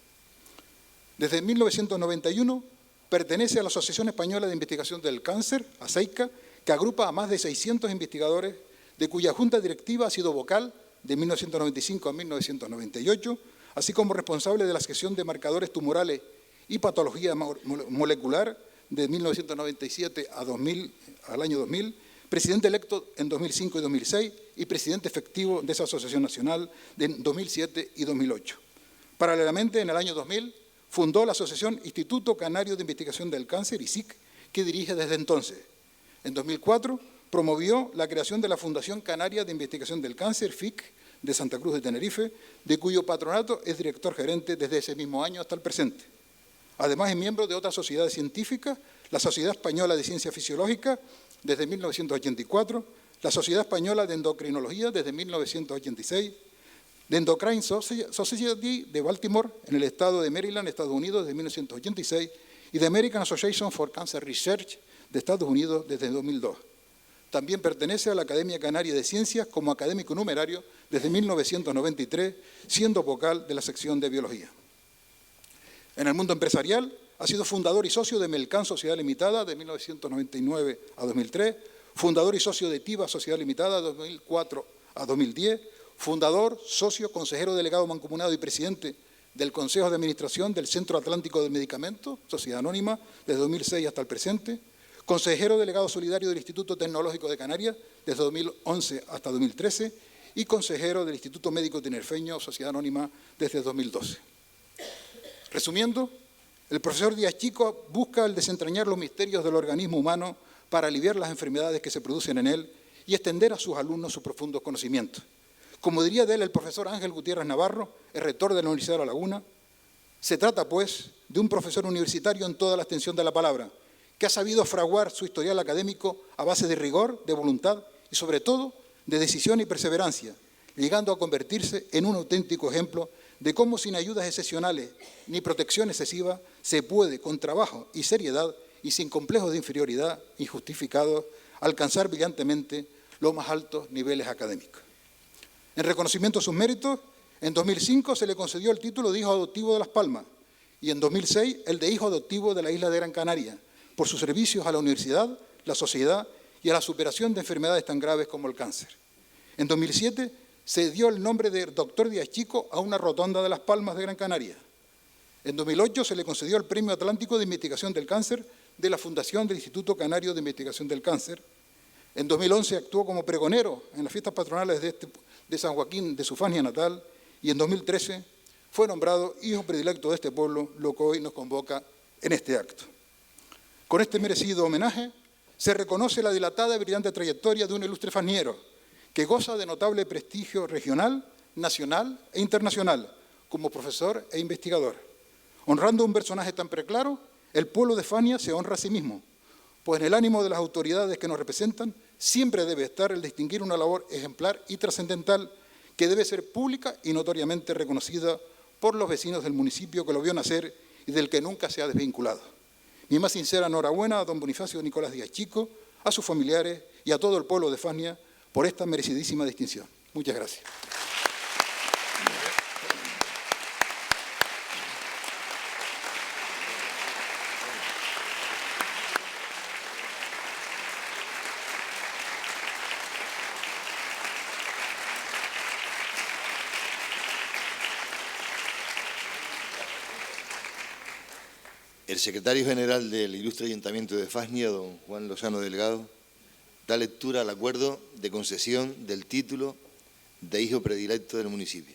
Desde 1991 pertenece a la Asociación Española de Investigación del Cáncer, ASEICA, que agrupa a más de 600 investigadores, de cuya junta directiva ha sido vocal de 1995 a 1998, así como responsable de la sección de marcadores tumorales y patología molecular de 1997 al año 2000, presidente electo en 2005 y 2006 y presidente efectivo de esa Asociación Nacional en 2007 y 2008. Paralelamente, en el año 2000, fundó la Asociación Instituto Canario de Investigación del Cáncer, ISIC, que dirige desde entonces. En 2004, promovió la creación de la Fundación Canaria de Investigación del Cáncer, FIC, de Santa Cruz de Tenerife, de cuyo patronato es director gerente desde ese mismo año hasta el presente. Además, es miembro de otras sociedades científicas, la Sociedad Española de Ciencia Fisiológica desde 1984, la Sociedad Española de Endocrinología desde 1986, de Endocrine Society de Baltimore, en el estado de Maryland, Estados Unidos, desde 1986, y de American Association for Cancer Research de Estados Unidos desde 2002. También pertenece a la Academia Canaria de Ciencias como académico numerario desde 1993, siendo vocal de la sección de Biología. En el mundo empresarial, ha sido fundador y socio de Melcan Sociedad Limitada de 1999 a 2003, fundador y socio de TIVA Sociedad Limitada de 2004 a 2010, fundador, socio, consejero delegado mancomunado y presidente del Consejo de Administración del Centro Atlántico del Medicamento, Sociedad Anónima, desde 2006 hasta el presente, consejero delegado solidario del Instituto Tecnológico de Canarias, desde 2011 hasta 2013, y consejero del Instituto Médico Tinerfeño, Sociedad Anónima, desde 2012. Resumiendo, el profesor Díaz Chico busca el desentrañar los misterios del organismo humano para aliviar las enfermedades que se producen en él y extender a sus alumnos sus profundos conocimientos. Como diría de él el profesor Ángel Gutiérrez Navarro, el rector de la Universidad de La Laguna, se trata, pues, de un profesor universitario en toda la extensión de la palabra, que ha sabido fraguar su historial académico a base de rigor, de voluntad y, sobre todo, de decisión y perseverancia, llegando a convertirse en un auténtico ejemplo de cómo sin ayudas excepcionales ni protección excesiva se puede, con trabajo y seriedad y sin complejos de inferioridad injustificados, alcanzar brillantemente los más altos niveles académicos. En reconocimiento a sus méritos, en 2005 se le concedió el título de Hijo Adoptivo de Las Palmas y en 2006 el de Hijo Adoptivo de la Isla de Gran Canaria, por sus servicios a la universidad, la sociedad y a la superación de enfermedades tan graves como el cáncer. En 2007 se dio el nombre de Doctor Díaz Chico a una rotonda de Las Palmas de Gran Canaria. En 2008 se le concedió el Premio Atlántico de Investigación del Cáncer de la Fundación del Instituto Canario de Investigación del Cáncer. En 2011 actuó como pregonero en las fiestas patronales de San Joaquín de su Fania natal y en 2013 fue nombrado hijo predilecto de este pueblo, lo que hoy nos convoca en este acto. Con este merecido homenaje se reconoce la dilatada y brillante trayectoria de un ilustre faniero que goza de notable prestigio regional, nacional e internacional como profesor e investigador. Honrando a un personaje tan preclaro, el pueblo de Fania se honra a sí mismo, pues en el ánimo de las autoridades que nos representan siempre debe estar el distinguir una labor ejemplar y trascendental que debe ser pública y notoriamente reconocida por los vecinos del municipio que lo vio nacer y del que nunca se ha desvinculado. Mi más sincera enhorabuena a don Bonifacio Nicolás Díaz Chico, a sus familiares y a todo el pueblo de Fania por esta merecidísima distinción. Muchas gracias. El secretario general del Ilustre Ayuntamiento de Fasnia, don Juan Lozano Delgado, da lectura al acuerdo de concesión del título de hijo predilecto del municipio.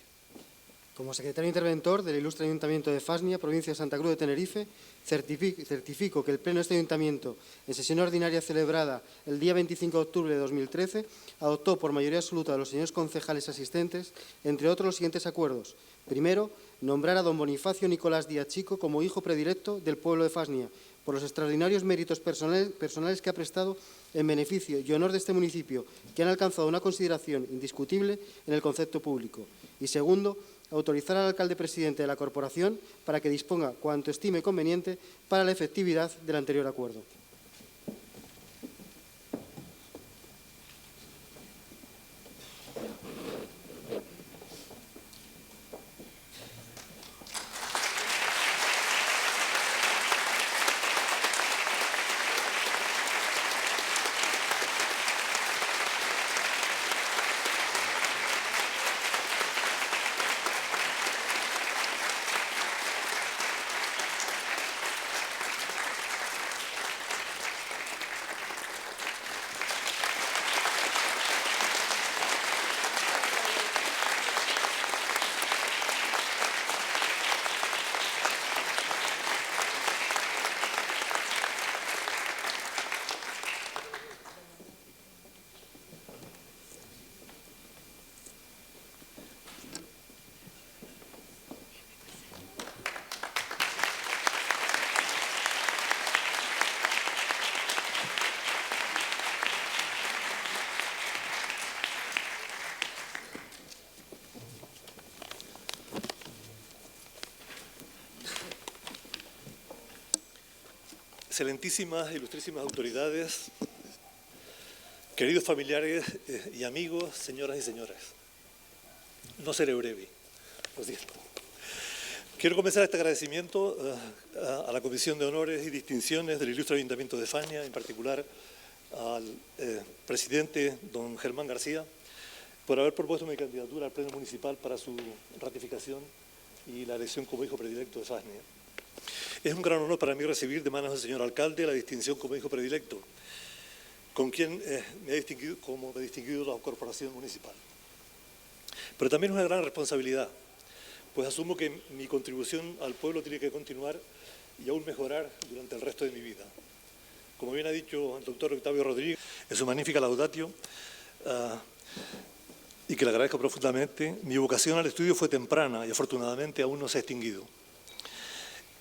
Como secretario interventor del Ilustre Ayuntamiento de Fasnia, provincia de Santa Cruz de Tenerife, certifico que el Pleno de este Ayuntamiento, en sesión ordinaria celebrada el día 25 de octubre de 2013, adoptó por mayoría absoluta de los señores concejales asistentes, entre otros, los siguientes acuerdos. Primero, nombrar a don Bonifacio Nicolás Díaz Chico como hijo predilecto del pueblo de Fasnia, por los extraordinarios méritos personales que ha prestado en beneficio y honor de este municipio, que han alcanzado una consideración indiscutible en el concepto público. Y segundo, autorizar al alcalde presidente de la corporación para que disponga cuanto estime conveniente para la efectividad del anterior acuerdo. excelentísimas, ilustrísimas autoridades, queridos familiares y amigos, señoras y señores. No seré breve, lo siento. Quiero comenzar este agradecimiento a la Comisión de Honores y Distinciones del Ilustre Ayuntamiento de Fania, en particular al presidente, don Germán García, por haber propuesto mi candidatura al Pleno Municipal para su ratificación y la elección como hijo predilecto de Fania. Es un gran honor para mí recibir de manos del señor alcalde la distinción como hijo predilecto, con quien me ha distinguido la corporación municipal. Pero también es una gran responsabilidad, pues asumo que mi contribución al pueblo tiene que continuar y aún mejorar durante el resto de mi vida. Como bien ha dicho el doctor Octavio Rodríguez en su magnífica laudatio, y que le agradezco profundamente, mi vocación al estudio fue temprana y afortunadamente aún no se ha extinguido.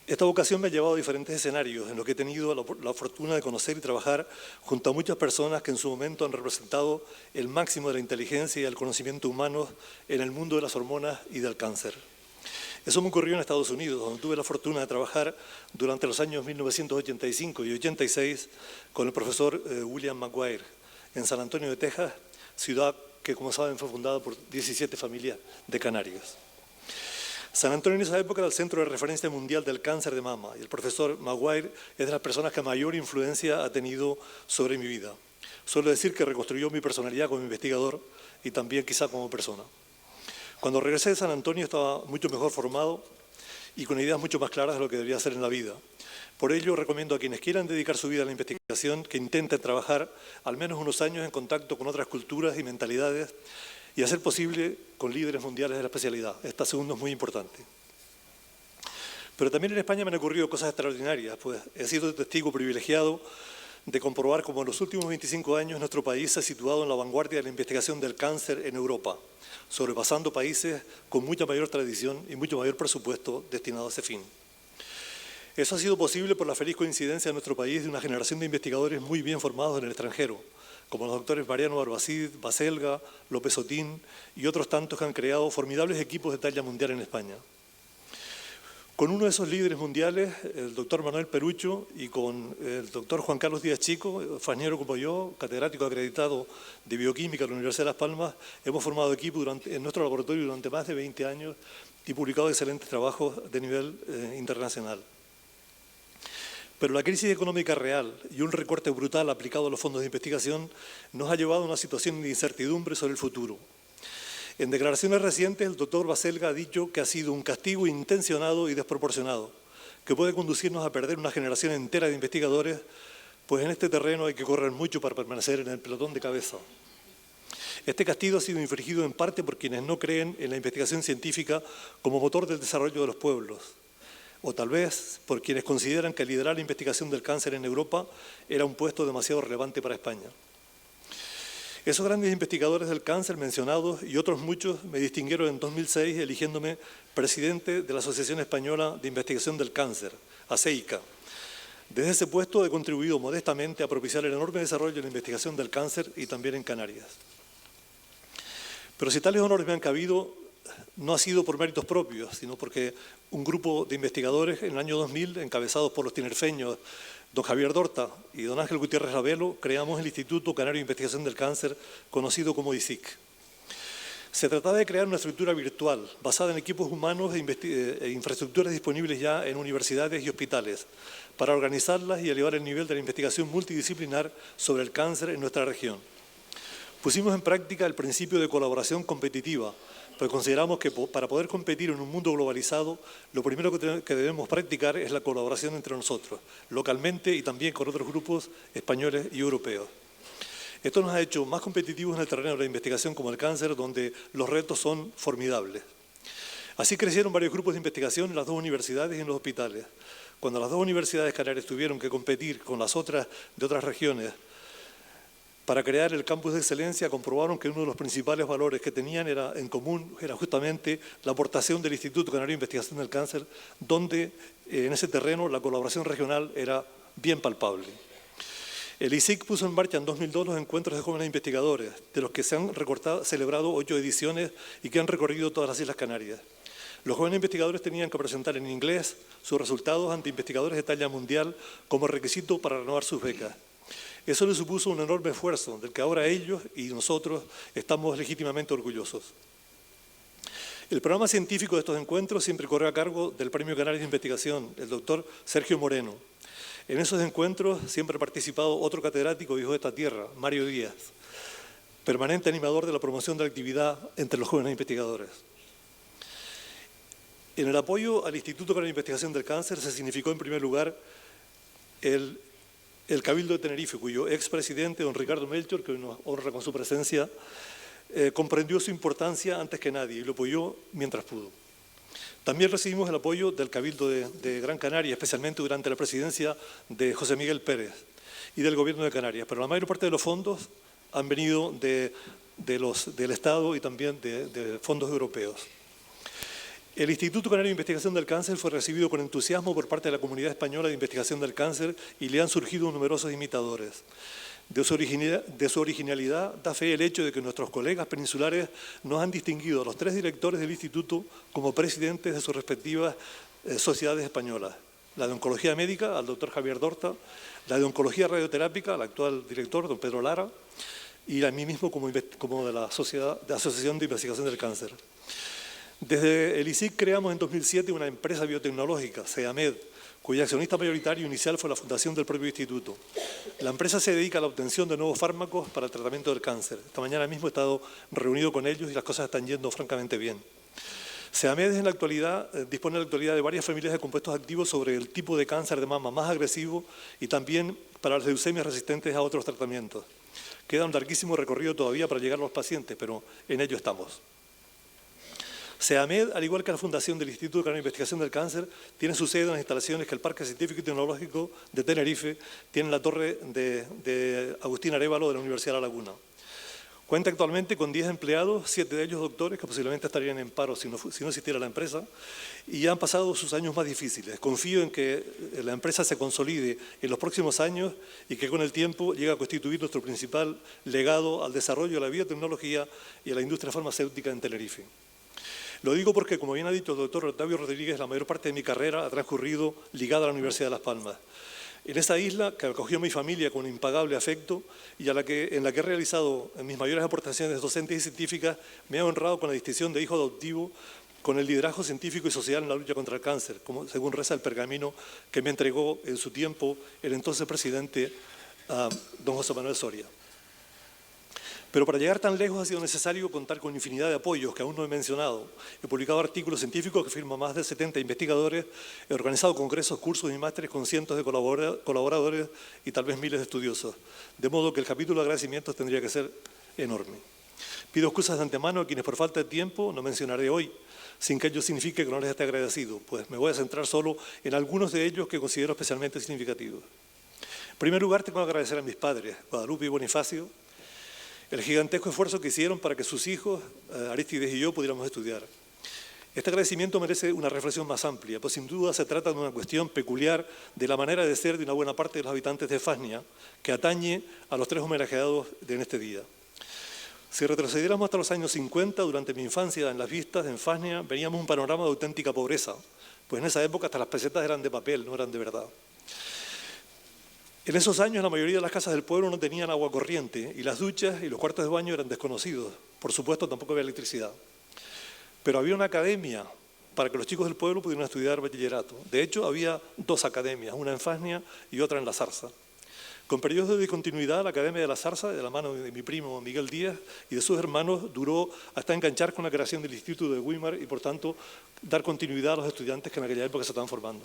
Esta vocación me ha llevado a diferentes escenarios en los que he tenido la fortuna de conocer y trabajar junto a muchas personas que en su momento han representado el máximo de la inteligencia y el conocimiento humano en el mundo de las hormonas y del cáncer. Eso me ocurrió en Estados Unidos, donde tuve la fortuna de trabajar durante los años 1985 y 86 con el profesor William McGuire en San Antonio de Texas, ciudad que, como saben, fue fundada por 17 familias de canarios. San Antonio en esa época era el centro de referencia mundial del cáncer de mama y el profesor Maguire es de las personas que mayor influencia ha tenido sobre mi vida. Suelo decir que reconstruyó mi personalidad como investigador y también quizá como persona. Cuando regresé de San Antonio estaba mucho mejor formado y con ideas mucho más claras de lo que debería hacer en la vida. Por ello recomiendo a quienes quieran dedicar su vida a la investigación que intenten trabajar al menos unos años en contacto con otras culturas y mentalidades y hacer posible con líderes mundiales de la especialidad. Esta segunda es muy importante. Pero también en España me han ocurrido cosas extraordinarias, pues he sido testigo privilegiado de comprobar cómo en los últimos 25 años nuestro país se ha situado en la vanguardia de la investigación del cáncer en Europa, sobrepasando países con mucha mayor tradición y mucho mayor presupuesto destinado a ese fin. Eso ha sido posible por la feliz coincidencia en nuestro país de una generación de investigadores muy bien formados en el extranjero, como los doctores Mariano Barbacid, Baselga, López Otín y otros tantos que han creado formidables equipos de talla mundial en España. Con uno de esos líderes mundiales, el doctor Manuel Perucho, y con el doctor Juan Carlos Díaz Chico, fasniero como yo, catedrático acreditado de bioquímica de la Universidad de Las Palmas, hemos formado equipo en nuestro laboratorio durante más de 20 años y publicado excelentes trabajos de nivel internacional. Pero la crisis económica real y un recorte brutal aplicado a los fondos de investigación nos ha llevado a una situación de incertidumbre sobre el futuro. En declaraciones recientes, el doctor Baselga ha dicho que ha sido un castigo intencionado y desproporcionado, que puede conducirnos a perder una generación entera de investigadores, pues en este terreno hay que correr mucho para permanecer en el pelotón de cabeza. Este castigo ha sido infligido en parte por quienes no creen en la investigación científica como motor del desarrollo de los pueblos, o tal vez por quienes consideran que liderar la investigación del cáncer en Europa era un puesto demasiado relevante para España. Esos grandes investigadores del cáncer mencionados y otros muchos me distinguieron en 2006 eligiéndome presidente de la Asociación Española de Investigación del Cáncer, ASEICA. Desde ese puesto he contribuido modestamente a propiciar el enorme desarrollo de la investigación del cáncer y también en Canarias. Pero si tales honores me han cabido, no ha sido por méritos propios, sino porque un grupo de investigadores en el año 2000, encabezados por los tinerfeños don Javier Dorta y don Ángel Gutiérrez Ravelo, creamos el Instituto Canario de Investigación del Cáncer, conocido como ICIC. Se trataba de crear una estructura virtual basada en equipos humanos e infraestructuras disponibles ya en universidades y hospitales para organizarlas y elevar el nivel de la investigación multidisciplinar sobre el cáncer en nuestra región. Pusimos en práctica el principio de colaboración competitiva, pues consideramos que para poder competir en un mundo globalizado, lo primero que debemos practicar es la colaboración entre nosotros, localmente y también con otros grupos españoles y europeos. Esto nos ha hecho más competitivos en el terreno de la investigación como el cáncer, donde los retos son formidables. Así crecieron varios grupos de investigación en las dos universidades y en los hospitales. Cuando las dos universidades canarias tuvieron que competir con las otras de otras regiones para crear el campus de excelencia, comprobaron que uno de los principales valores que tenían en común era justamente la aportación del Instituto Canario de Investigación del Cáncer, donde en ese terreno la colaboración regional era bien palpable. El ICIC puso en marcha en 2002 los encuentros de jóvenes investigadores, de los que se han celebrado 8 ediciones y que han recorrido todas las Islas Canarias. Los jóvenes investigadores tenían que presentar en inglés sus resultados ante investigadores de talla mundial como requisito para renovar sus becas. Eso les supuso un enorme esfuerzo, del que ahora ellos y nosotros estamos legítimamente orgullosos. El programa científico de estos encuentros siempre corre a cargo del Premio Canarias de Investigación, el doctor Sergio Moreno. En esos encuentros siempre ha participado otro catedrático hijo de esta tierra, Mario Díaz, permanente animador de la promoción de la actividad entre los jóvenes investigadores. En el apoyo al Instituto para la Investigación del Cáncer se significó en primer lugar el Cabildo de Tenerife, cuyo expresidente, don Ricardo Melchor, que nos honra con su presencia, comprendió su importancia antes que nadie y lo apoyó mientras pudo. También recibimos el apoyo del Cabildo de Gran Canaria, especialmente durante la presidencia de José Miguel Pérez y del Gobierno de Canarias, pero la mayor parte de los fondos han venido del Estado y también de fondos europeos. El Instituto Canario de Investigación del Cáncer fue recibido con entusiasmo por parte de la comunidad española de investigación del cáncer y le han surgido numerosos imitadores. De su originalidad da fe el hecho de que nuestros colegas peninsulares nos han distinguido a los 3 directores del Instituto como presidentes de sus respectivas sociedades españolas. La de Oncología Médica, al doctor Javier Dorta, la de Oncología Radioterápica, al actual director, don Pedro Lara, y a mí mismo como de la Asociación de Investigación del Cáncer. Desde el ISIC creamos en 2007 una empresa biotecnológica, SEAMED, cuya accionista mayoritario inicial fue la fundación del propio instituto. La empresa se dedica a la obtención de nuevos fármacos para el tratamiento del cáncer. Esta mañana mismo he estado reunido con ellos y las cosas están yendo francamente bien. SEAMED dispone en la actualidad de varias familias de compuestos activos sobre el tipo de cáncer de mama más agresivo y también para las leucemias resistentes a otros tratamientos. Queda un larguísimo recorrido todavía para llegar a los pacientes, pero en ello estamos. SEAMED, al igual que la Fundación del Instituto Canario de Investigación del Cáncer, tiene su sede en las instalaciones que el Parque Científico y Tecnológico de Tenerife tiene en la torre de Agustín Arévalo de la Universidad de La Laguna. Cuenta actualmente con 10 empleados, 7 de ellos doctores, que posiblemente estarían en paro si no existiera la empresa, y han pasado sus años más difíciles. Confío en que la empresa se consolide en los próximos años y que con el tiempo llegue a constituir nuestro principal legado al desarrollo de la biotecnología y a la industria farmacéutica en Tenerife. Lo digo porque, como bien ha dicho el doctor Octavio Rodríguez, la mayor parte de mi carrera ha transcurrido ligada a la Universidad de Las Palmas. En esta isla, que acogió a mi familia con impagable afecto y en la que he realizado mis mayores aportaciones docentes y científicas, me ha honrado con la distinción de hijo adoptivo, con el liderazgo científico y social en la lucha contra el cáncer, según reza el pergamino que me entregó en su tiempo el entonces presidente don José Manuel Soria. Pero para llegar tan lejos ha sido necesario contar con infinidad de apoyos que aún no he mencionado. He publicado artículos científicos que firman más de 70 investigadores, he organizado congresos, cursos y másteres con cientos de colaboradores y tal vez miles de estudiosos. De modo que el capítulo de agradecimientos tendría que ser enorme. Pido excusas de antemano a quienes por falta de tiempo no mencionaré hoy, sin que ello signifique que no les esté agradecido, pues me voy a centrar solo en algunos de ellos que considero especialmente significativos. En primer lugar, tengo que agradecer a mis padres, Guadalupe y Bonifacio, el gigantesco esfuerzo que hicieron para que sus hijos, Aristides y yo, pudiéramos estudiar. Este agradecimiento merece una reflexión más amplia, pues sin duda se trata de una cuestión peculiar de la manera de ser de una buena parte de los habitantes de Fasnia, que atañe a los 3 homenajeados en este día. Si retrocediéramos hasta los años 50, durante mi infancia en las vistas, en Fasnia, veíamos un panorama de auténtica pobreza, pues en esa época hasta las pesetas eran de papel, no eran de verdad. En esos años la mayoría de las casas del pueblo no tenían agua corriente y las duchas y los cuartos de baño eran desconocidos. Por supuesto, tampoco había electricidad. Pero había una academia para que los chicos del pueblo pudieran estudiar bachillerato. De hecho, había 2 academias, una en Fasnia y otra en La Zarza. Con periodos de discontinuidad, la Academia de La Zarza, de la mano de mi primo Miguel Díaz y de sus hermanos, duró hasta enganchar con la creación del Instituto de Weimar y, por tanto, dar continuidad a los estudiantes que en aquella época se estaban formando.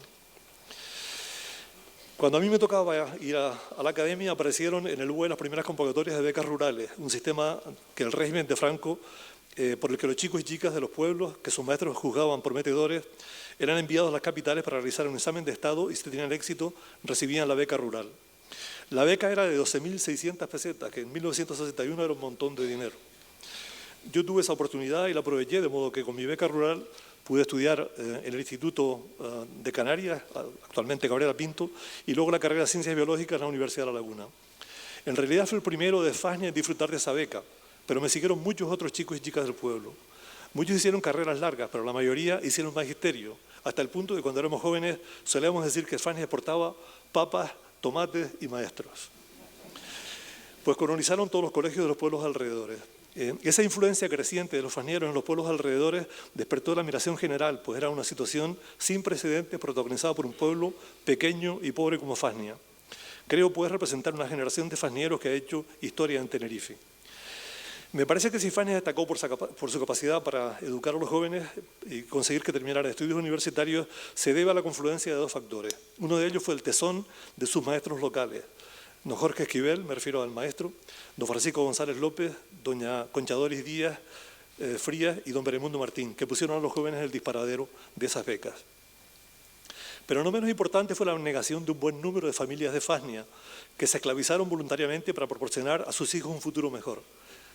Cuando a mí me tocaba ir a la academia, aparecieron en el BUE las primeras convocatorias de becas rurales, un sistema que el régimen de Franco, por el que los chicos y chicas de los pueblos, que sus maestros juzgaban prometedores, eran enviados a las capitales para realizar un examen de estado y si tenían éxito, recibían la beca rural. La beca era de 12.600 pesetas, que en 1961 era un montón de dinero. Yo tuve esa oportunidad y la aproveché, de modo que con mi beca rural pude estudiar en el Instituto de Canarias, actualmente Cabrera Pinto, y luego la carrera de Ciencias Biológicas en la Universidad de La Laguna. En realidad fui el primero de Fasnia en disfrutar de esa beca, pero me siguieron muchos otros chicos y chicas del pueblo. Muchos hicieron carreras largas, pero la mayoría hicieron magisterio, hasta el punto de que cuando éramos jóvenes solíamos decir que Fásnia exportaba papas, tomates y maestros. Pues colonizaron todos los colegios de los pueblos alrededores. Esa influencia creciente de los fasnieros en los pueblos alrededores despertó la admiración general, pues era una situación sin precedentes protagonizada por un pueblo pequeño y pobre como Fásnia. Creo poder representar una generación de fasnieros que ha hecho historia en Tenerife. Me parece que si Fásnia destacó por su capacidad para educar a los jóvenes y conseguir que terminaran estudios universitarios, se debe a la confluencia de dos factores. Uno de ellos fue el tesón de sus maestros locales. Don Jorge Esquivel, me refiero al maestro, don Francisco González López, doña Concha Doris Díaz Frías y don Beremundo Martín, que pusieron a los jóvenes el disparadero de esas becas. Pero no menos importante fue la abnegación de un buen número de familias de Fásnia, que se esclavizaron voluntariamente para proporcionar a sus hijos un futuro mejor,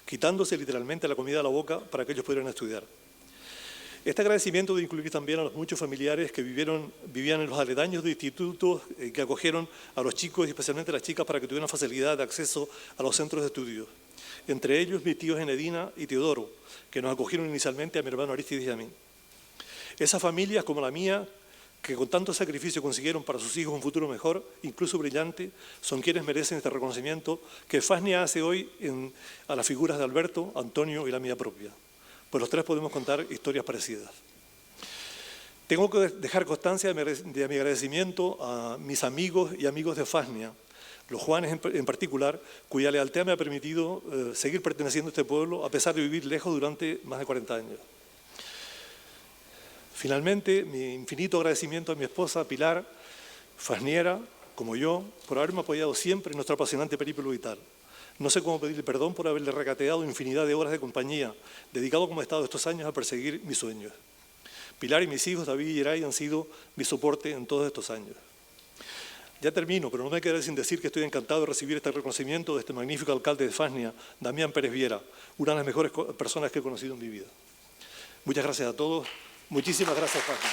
quitándose literalmente la comida a la boca para que ellos pudieran estudiar. Este agradecimiento debe incluir también a los muchos familiares que vivían en los aledaños de institutos que acogieron a los chicos y especialmente a las chicas para que tuvieran facilidad de acceso a los centros de estudios. Entre ellos mis tíos Enedina y Teodoro, que nos acogieron inicialmente a mi hermano Aristides y a mí. Esas familias como la mía, que con tanto sacrificio consiguieron para sus hijos un futuro mejor, incluso brillante, son quienes merecen este reconocimiento que Fásnia hace hoy a las figuras de Alberto, Antonio y la mía propia. Pues los tres podemos contar historias parecidas. Tengo que dejar constancia de mi agradecimiento a mis amigos y amigos de Fásnia, los Juanes en particular, cuya lealtad me ha permitido seguir perteneciendo a este pueblo a pesar de vivir lejos durante más de 40 años. Finalmente, mi infinito agradecimiento a mi esposa Pilar, fasniera, como yo, por haberme apoyado siempre en nuestro apasionante periplo vital. No sé cómo pedirle perdón por haberle regateado infinidad de horas de compañía, dedicado como he estado estos años a perseguir mis sueños. Pilar y mis hijos, David y Yeray, han sido mi soporte en todos estos años. Ya termino, pero no me quedaré sin decir que estoy encantado de recibir este reconocimiento de este magnífico alcalde de Fásnia, Damián Pérez Viera, una de las mejores personas que he conocido en mi vida. Muchas gracias a todos. Muchísimas gracias, Fásnia.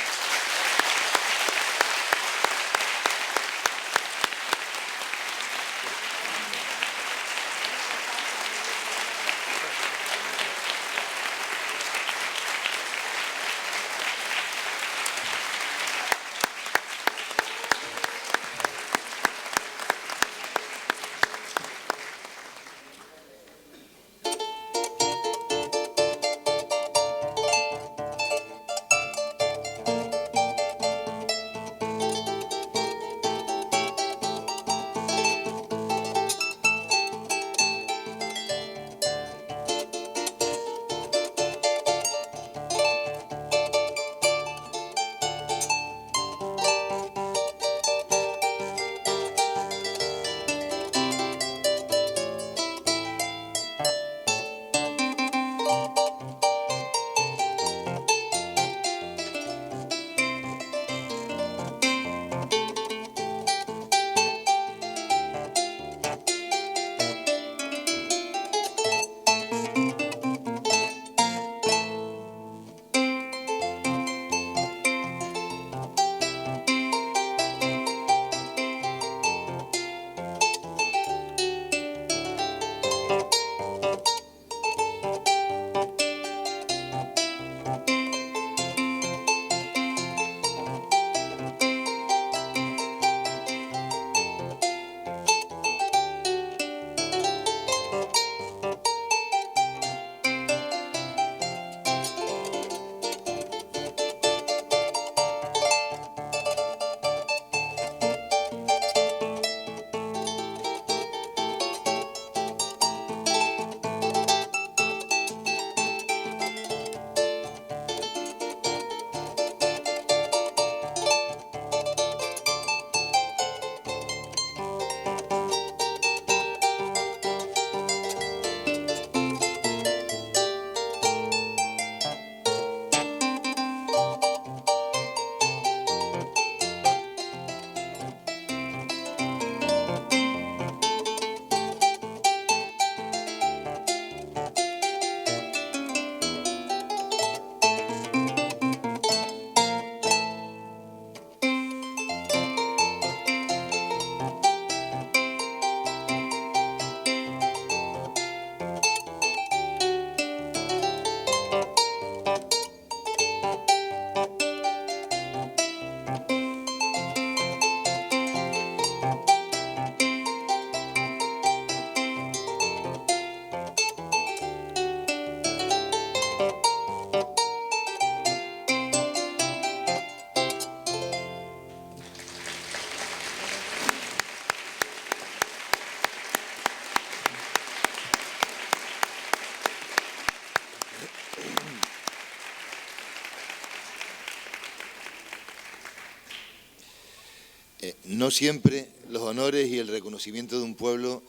No siempre los honores y el reconocimiento de un pueblo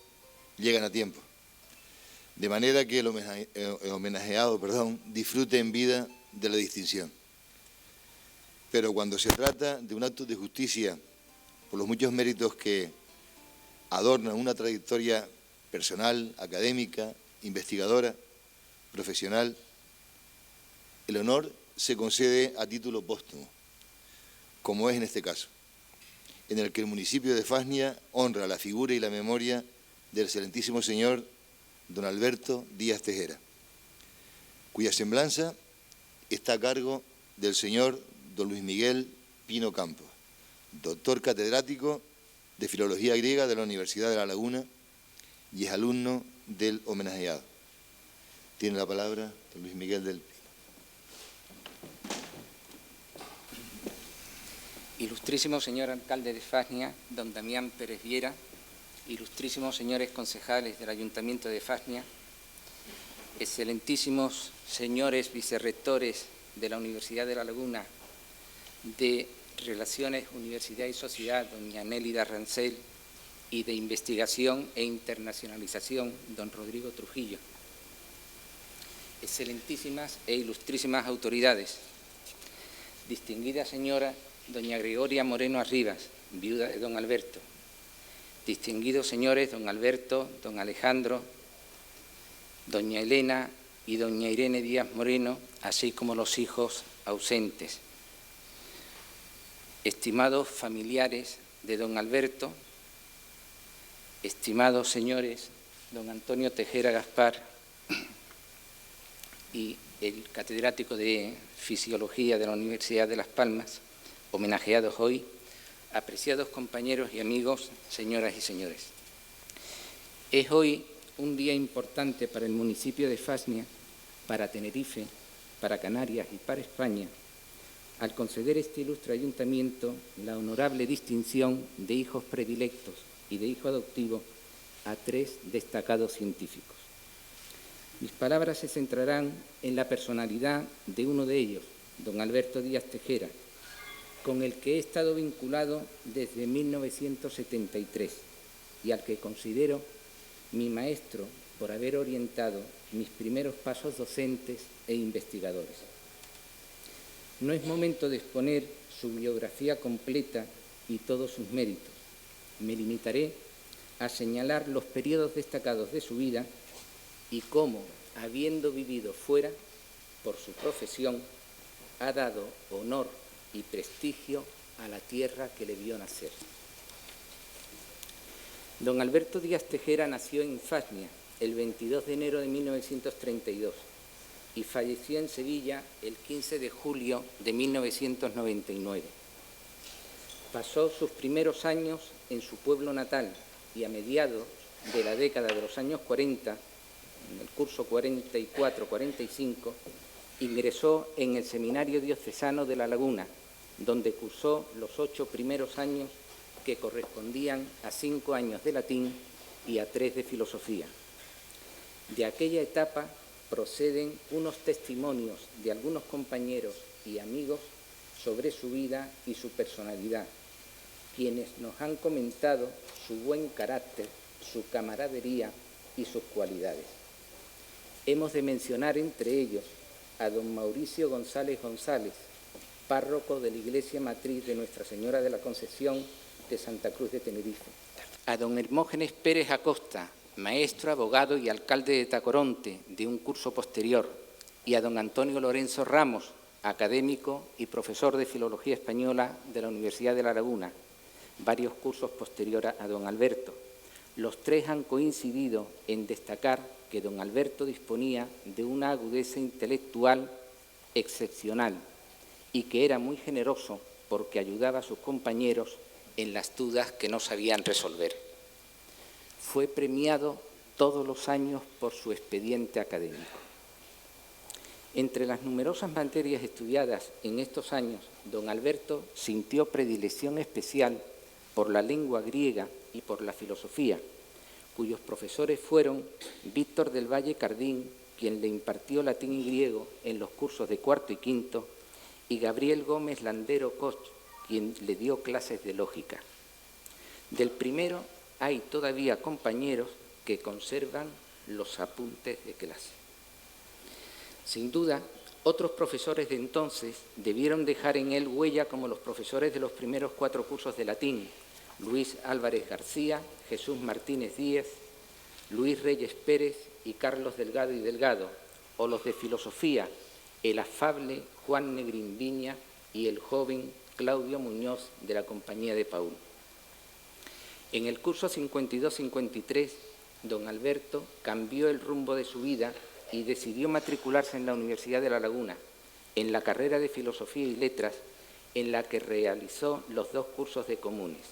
llegan a tiempo, de manera que el homenajeado disfrute en vida de la distinción. Pero cuando se trata de un acto de justicia por los muchos méritos que adornan una trayectoria personal, académica, investigadora, profesional, el honor se concede a título póstumo, como es en este caso, en el que el municipio de Fasnia honra la figura y la memoria del excelentísimo señor don Alberto Díaz Tejera, cuya semblanza está a cargo del señor don Luis Miguel Pino Campos, doctor catedrático de Filología Griega de la Universidad de La Laguna y es alumno del homenajeado. Tiene la palabra don Luis Miguel del Pino. Ilustrísimo señor alcalde de Fasnia, don Damián Pérez Viera, ilustrísimos señores concejales del Ayuntamiento de Fasnia, excelentísimos señores vicerrectores de la Universidad de La Laguna, de Relaciones, Universidad y Sociedad, doña Nélida Rancel, y de Investigación e Internacionalización, don Rodrigo Trujillo, excelentísimas e ilustrísimas autoridades, distinguida señora doña Gregoria Moreno Arribas, viuda de don Alberto, distinguidos señores don Alberto, don Alejandro, doña Elena y doña Irene Díaz Moreno, así como los hijos ausentes, estimados familiares de don Alberto, estimados señores don Antonio Tejera Gaspar y el catedrático de Fisiología de la Universidad de Las Palmas, homenajeados hoy, apreciados compañeros y amigos, señoras y señores. Es hoy un día importante para el municipio de Fasnia, para Tenerife, para Canarias y para España, al conceder este ilustre ayuntamiento la honorable distinción de hijos predilectos y de hijo adoptivo a 3 destacados científicos. Mis palabras se centrarán en la personalidad de uno de ellos, don Alberto Díaz Tejera, con el que he estado vinculado desde 1973 y al que considero mi maestro por haber orientado mis primeros pasos docentes e investigadores. No es momento de exponer su biografía completa y todos sus méritos. Me limitaré a señalar los periodos destacados de su vida y cómo, habiendo vivido fuera, por su profesión, ha dado honor y prestigio a la tierra que le vio nacer. Don Alberto Díaz Tejera nació en Fasnia el 22 de enero de 1932 y falleció en Sevilla el 15 de julio de 1999. Pasó sus primeros años en su pueblo natal y a mediados de la década de los años 40, en el curso 44-45, ingresó en el Seminario Diocesano de La Laguna, donde cursó los 8 primeros años que correspondían a 5 años de latín y a 3 de filosofía. De aquella etapa proceden unos testimonios de algunos compañeros y amigos sobre su vida y su personalidad, quienes nos han comentado su buen carácter, su camaradería y sus cualidades. Hemos de mencionar entre ellos a don Mauricio González González, párroco de la Iglesia Matriz de Nuestra Señora de la Concepción de Santa Cruz de Tenerife, a don Hermógenes Pérez Acosta, maestro, abogado y alcalde de Tacoronte de un curso posterior, y a don Antonio Lorenzo Ramos, académico y profesor de Filología Española de la Universidad de La Laguna, varios cursos posteriores a don Alberto. Los 3 han coincidido en destacar que don Alberto disponía de una agudeza intelectual excepcional y que era muy generoso porque ayudaba a sus compañeros en las dudas que no sabían resolver. Fue premiado todos los años por su expediente académico. Entre las numerosas materias estudiadas en estos años, don Alberto sintió predilección especial por la lengua griega y por la filosofía, cuyos profesores fueron Víctor del Valle Cardín, quien le impartió latín y griego en los cursos de 4º y 5º, y Gabriel Gómez Landero Koch, quien le dio clases de lógica. Del primero hay todavía compañeros que conservan los apuntes de clase. Sin duda, otros profesores de entonces debieron dejar en él huella como los profesores de los primeros 4 cursos de latín, Luis Álvarez García, Jesús Martínez Díez, Luis Reyes Pérez y Carlos Delgado y Delgado, o los de filosofía, el afable Juan Negrín Viña y el joven Claudio Muñoz de la Compañía de Paúl. En el curso 52-53, don Alberto cambió el rumbo de su vida y decidió matricularse en la Universidad de La Laguna, en la carrera de Filosofía y Letras, en la que realizó los 2 cursos de comunes.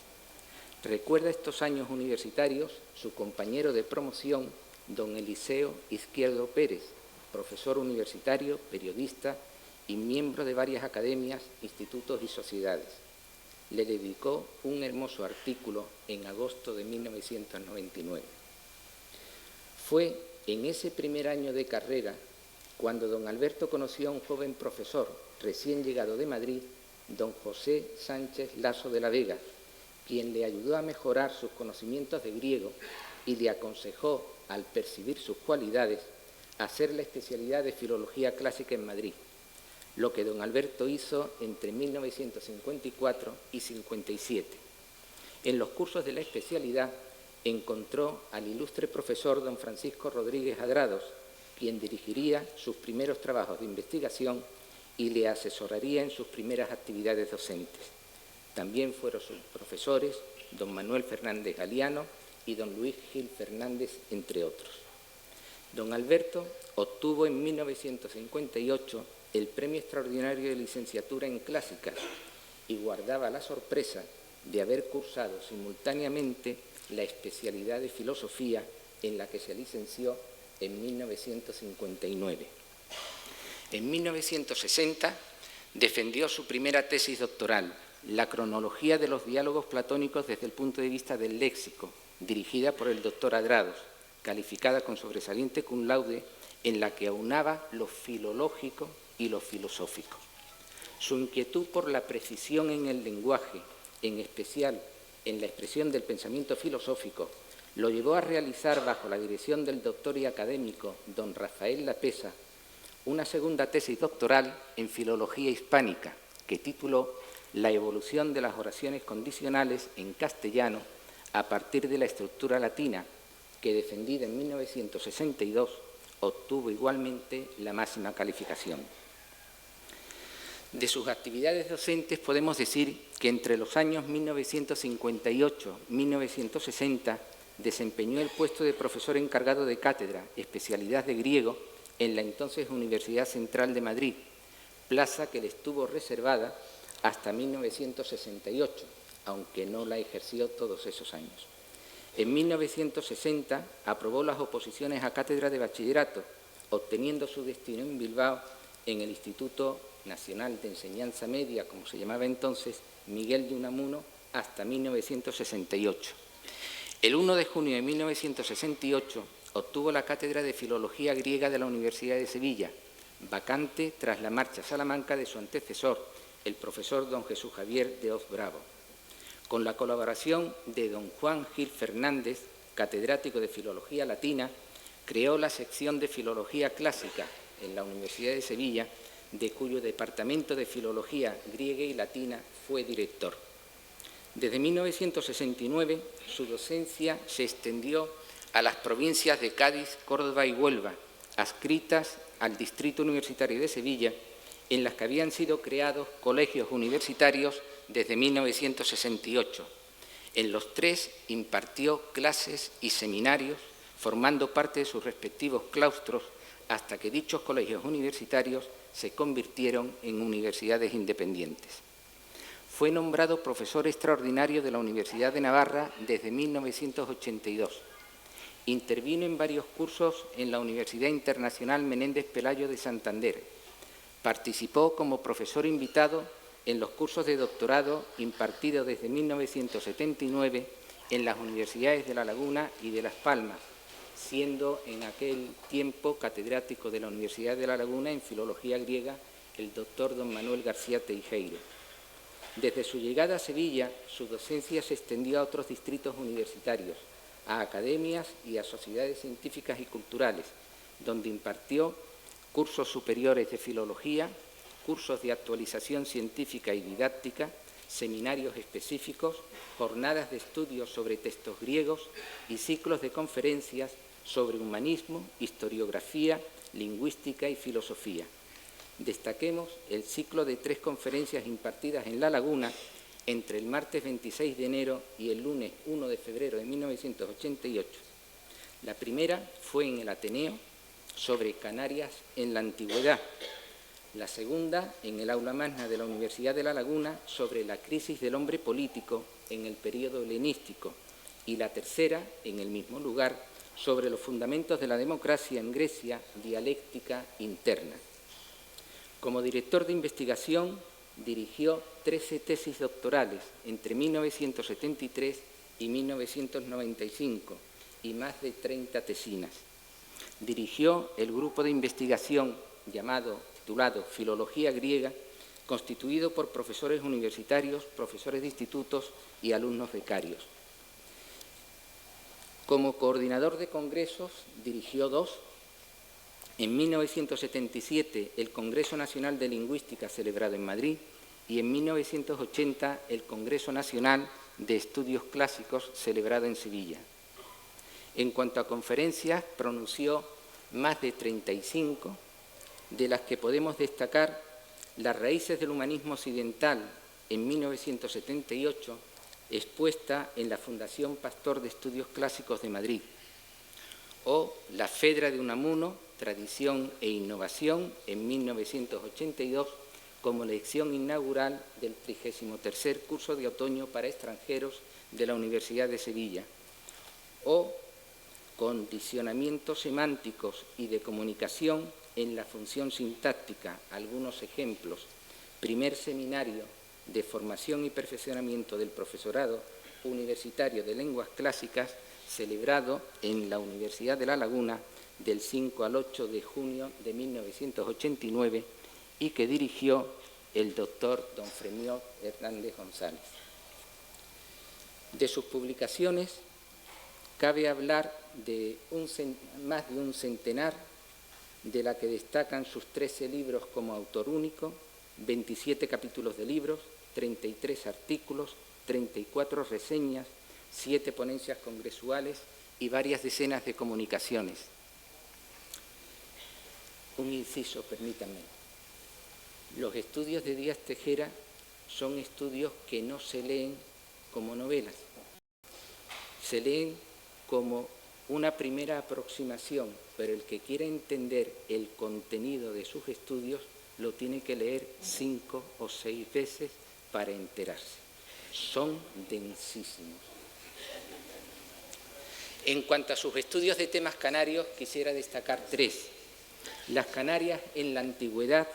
Recuerda estos años universitarios su compañero de promoción, don Eliseo Izquierdo Pérez, profesor universitario, periodista y miembro de varias academias, institutos y sociedades. Le dedicó un hermoso artículo en agosto de 1999. Fue en ese primer año de carrera cuando don Alberto conoció a un joven profesor recién llegado de Madrid, don José Sánchez Lasso de la Vega, quien le ayudó a mejorar sus conocimientos de griego y le aconsejó, al percibir sus cualidades, hacer la especialidad de Filología Clásica en Madrid, lo que don Alberto hizo entre 1954 y 57. En los cursos de la especialidad encontró al ilustre profesor don Francisco Rodríguez Adrados, quien dirigiría sus primeros trabajos de investigación y le asesoraría en sus primeras actividades docentes. También fueron sus profesores don Manuel Fernández Galiano y don Luis Gil Fernández, entre otros. Don Alberto obtuvo en 1958 el Premio Extraordinario de Licenciatura en Clásicas y guardaba la sorpresa de haber cursado simultáneamente la especialidad de Filosofía en la que se licenció en 1959. En 1960 defendió su primera tesis doctoral, La cronología de los diálogos platónicos desde el punto de vista del léxico, dirigida por el doctor Adrados, calificada con sobresaliente cum laude, en la que aunaba lo filológico y lo filosófico. Su inquietud por la precisión en el lenguaje, en especial en la expresión del pensamiento filosófico, lo llevó a realizar, bajo la dirección del doctor y académico don Rafael Lapesa, una segunda tesis doctoral en Filología Hispánica, que tituló La evolución de las oraciones condicionales en castellano a partir de la estructura latina, que, defendida en 1962, obtuvo igualmente la máxima calificación. De sus actividades docentes podemos decir que entre los años 1958-1960 desempeñó el puesto de profesor encargado de cátedra, especialidad de griego, en la entonces Universidad Central de Madrid, plaza que le estuvo reservada hasta 1968, aunque no la ejerció todos esos años. En 1960 aprobó las oposiciones a cátedra de bachillerato, obteniendo su destino en Bilbao, en el Instituto Nacional de Enseñanza Media, como se llamaba entonces, Miguel de Unamuno, hasta 1968. El 1 de junio de 1968 obtuvo la cátedra de Filología Griega de la Universidad de Sevilla, vacante tras la marcha a Salamanca de su antecesor, el profesor don Jesús Javier de Hoz Bravo. Con la colaboración de don Juan Gil Fernández, catedrático de Filología Latina, creó la sección de Filología Clásica en la Universidad de Sevilla, de cuyo departamento de Filología Griega y Latina fue director. Desde 1969, su docencia se extendió a las provincias de Cádiz, Córdoba y Huelva, adscritas al Distrito Universitario de Sevilla, en las que habían sido creados colegios universitarios desde 1968. En los 3 impartió clases y seminarios, formando parte de sus respectivos claustros, hasta que dichos colegios universitarios se convirtieron en universidades independientes. Fue nombrado profesor extraordinario de la Universidad de Navarra desde 1982. Intervino en varios cursos en la Universidad Internacional Menéndez Pelayo de Santander. Participó como profesor invitado en los cursos de doctorado impartidos desde 1979 en las universidades de La Laguna y de Las Palmas, siendo en aquel tiempo catedrático de la Universidad de La Laguna en Filología Griega el doctor don Manuel García Teijeiro. Desde su llegada a Sevilla, su docencia se extendió a otros distritos universitarios, a academias y a sociedades científicas y culturales, donde impartió cursos superiores de filología, cursos de actualización científica y didáctica, seminarios específicos, jornadas de estudios sobre textos griegos y ciclos de conferencias sobre humanismo, historiografía, lingüística y filosofía. Destaquemos el ciclo de 3 conferencias impartidas en La Laguna entre el martes 26 de enero y el lunes 1 de febrero de 1988. La primera fue en el Ateneo sobre Canarias en la antigüedad. La segunda en el aula magna de la Universidad de La Laguna sobre la crisis del hombre político en el período helenístico. Y la tercera, en el mismo lugar, sobre los fundamentos de la democracia en Grecia, dialéctica interna. Como director de investigación, dirigió 13 tesis doctorales entre 1973 y 1995 y más de 30 tesinas. Dirigió el grupo de investigación titulado Filología Griega, constituido por profesores universitarios, profesores de institutos y alumnos becarios. Como coordinador de congresos, dirigió 2. En 1977, el Congreso Nacional de Lingüística celebrado en Madrid y en 1980, el Congreso Nacional de Estudios Clásicos celebrado en Sevilla. En cuanto a conferencias, pronunció más de 35, de las que podemos destacar Las raíces del humanismo occidental en 1978, expuesta en la Fundación Pastor de Estudios Clásicos de Madrid, o La Fedra de Unamuno, Tradición e Innovación, en 1982, como lección inaugural del 33º curso de otoño para extranjeros de la Universidad de Sevilla, o Condicionamientos semánticos y de comunicación en la función sintáctica, algunos ejemplos, primer seminario de formación y perfeccionamiento del profesorado universitario de lenguas clásicas, celebrado en la Universidad de La Laguna del 5 al 8 de junio de 1989 y que dirigió el doctor don Fremiot Hernández González. De sus publicaciones cabe hablar de más de un centenar, de la que destacan sus 13 libros como autor único, 27 capítulos de libros, 33 artículos, 34 reseñas, 7 ponencias congresuales y varias decenas de comunicaciones. Un inciso, permítanme. Los estudios de Díaz Tejera son estudios que no se leen como novelas, se leen como una primera aproximación, pero el que quiera entender el contenido de sus estudios lo tiene que leer 5 o 6 veces para enterarse. Son densísimos. En cuanto a sus estudios de temas canarios, quisiera destacar 3. Las Canarias en la antigüedad,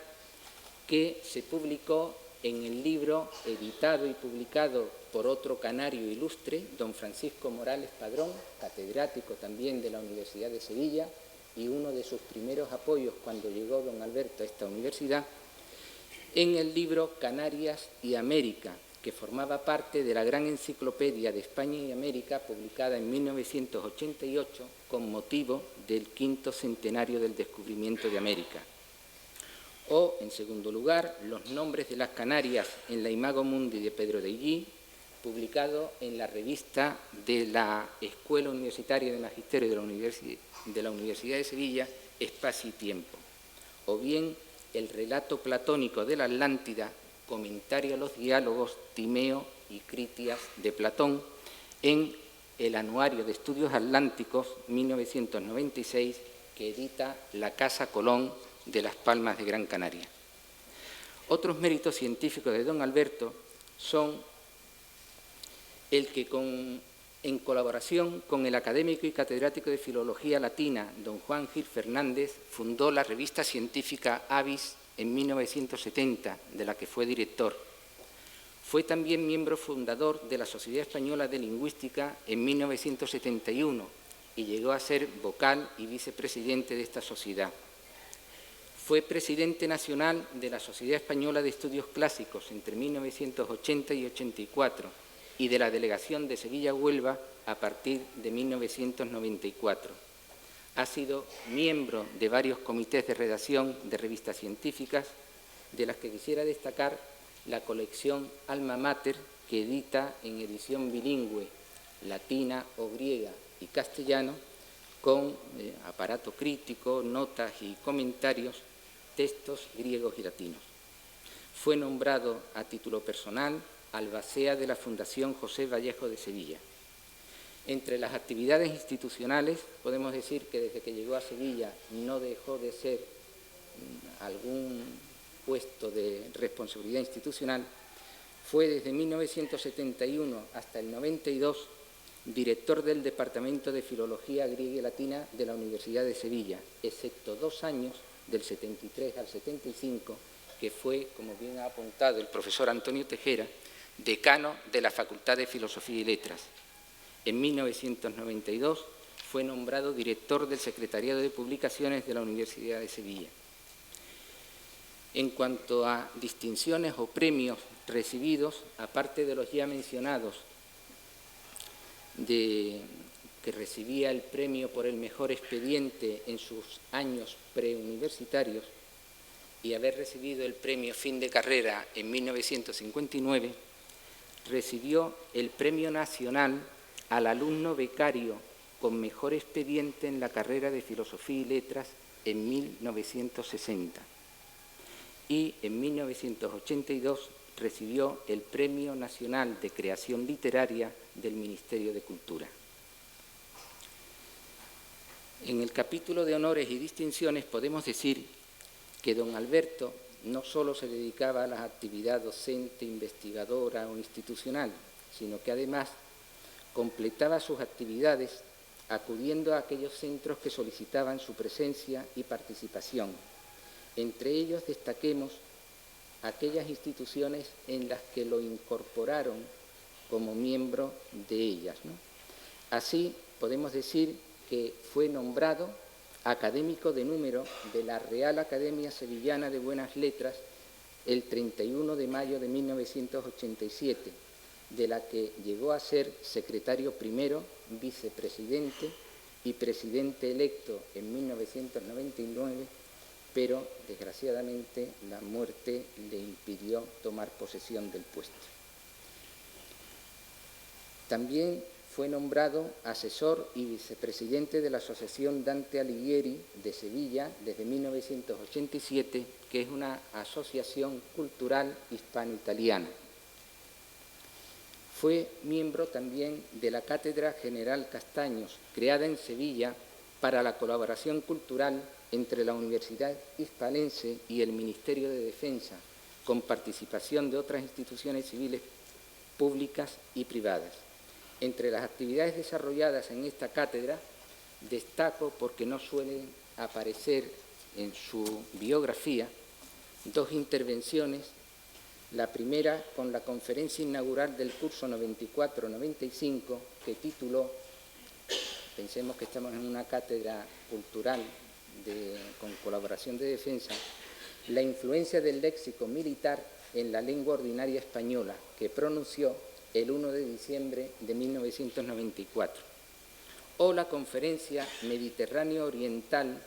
que se publicó en el libro editado y publicado por otro canario ilustre, don Francisco Morales Padrón, catedrático también de la Universidad de Sevilla, y uno de sus primeros apoyos cuando llegó don Alberto a esta universidad, en el libro Canarias y América, que formaba parte de la gran enciclopedia de España y América, publicada en 1988 con motivo del 5º centenario del descubrimiento de América. O, en segundo lugar, Los nombres de las Canarias en la Imago Mundi de Pedro de Illí, publicado en la revista de la Escuela Universitaria de Magisterio de la Universidad de Sevilla, Espacio y Tiempo. O bien, El relato platónico de la Atlántida, comentario a los diálogos Timeo y Critias de Platón, en el Anuario de Estudios Atlánticos 1996, que edita la Casa Colón de Las Palmas de Gran Canaria. Otros méritos científicos de don Alberto son el que en colaboración con el académico y catedrático de Filología Latina, don Juan Gil Fernández, fundó la revista científica Avis en 1970, de la que fue director. Fue también miembro fundador de la Sociedad Española de Lingüística en 1971 y llegó a ser vocal y vicepresidente de esta sociedad. Fue presidente nacional de la Sociedad Española de Estudios Clásicos entre 1980 y 84 y de la Delegación de Sevilla-Huelva a partir de 1994. Ha sido miembro de varios comités de redacción de revistas científicas, de las que quisiera destacar la colección Alma Mater, que edita en edición bilingüe, latina o griega y castellano, con aparato crítico, notas y comentarios, textos griegos y latinos. Fue nombrado a título personal albacea de la Fundación José Vallejo de Sevilla. Entre las actividades institucionales, podemos decir que desde que llegó a Sevilla no dejó de ser algún puesto de responsabilidad institucional. Fue desde 1971 hasta el 92 director del Departamento de Filología Griega y Latina de la Universidad de Sevilla, excepto 2 años, del 73 al 75, que fue, como bien ha apuntado el profesor Antonio Tejera, decano de la Facultad de Filosofía y Letras. En 1992 fue nombrado director del Secretariado de Publicaciones de la Universidad de Sevilla. En cuanto a distinciones o premios recibidos, aparte de los ya mencionados, que recibía el premio por el mejor expediente en sus años preuniversitarios y haber recibido el premio fin de carrera en 1959, recibió el Premio Nacional al alumno becario con mejor expediente en la carrera de Filosofía y Letras en 1960. Y en 1982 recibió el Premio Nacional de Creación Literaria del Ministerio de Cultura. En el capítulo de honores y distinciones podemos decir que don Alberto no solo se dedicaba a la actividad docente, investigadora o institucional, sino que además completaba sus actividades acudiendo a aquellos centros que solicitaban su presencia y participación. Entre ellos destaquemos aquellas instituciones en las que lo incorporaron como miembro de ellas, ¿no? Así podemos decir que fue nombrado académico de número de la Real Academia Sevillana de Buenas Letras el 31 de mayo de 1987, de la que llegó a ser secretario primero, vicepresidente y presidente electo en 1999, pero desgraciadamente la muerte le impidió tomar posesión del puesto. También fue nombrado asesor y vicepresidente de la Asociación Dante Alighieri de Sevilla desde 1987, que es una asociación cultural hispano-italiana. Fue miembro también de la Cátedra General Castaños, creada en Sevilla para la colaboración cultural entre la Universidad Hispalense y el Ministerio de Defensa, con participación de otras instituciones civiles públicas y privadas. Entre las actividades desarrolladas en esta cátedra, destaco, porque no suelen aparecer en su biografía, 2 intervenciones. La primera con la conferencia inaugural del curso 94-95, que tituló, pensemos que estamos en una cátedra cultural con colaboración de defensa, la influencia del léxico militar en la lengua ordinaria española, que pronunció el 1 de diciembre de 1994. O la conferencia Mediterráneo Oriental,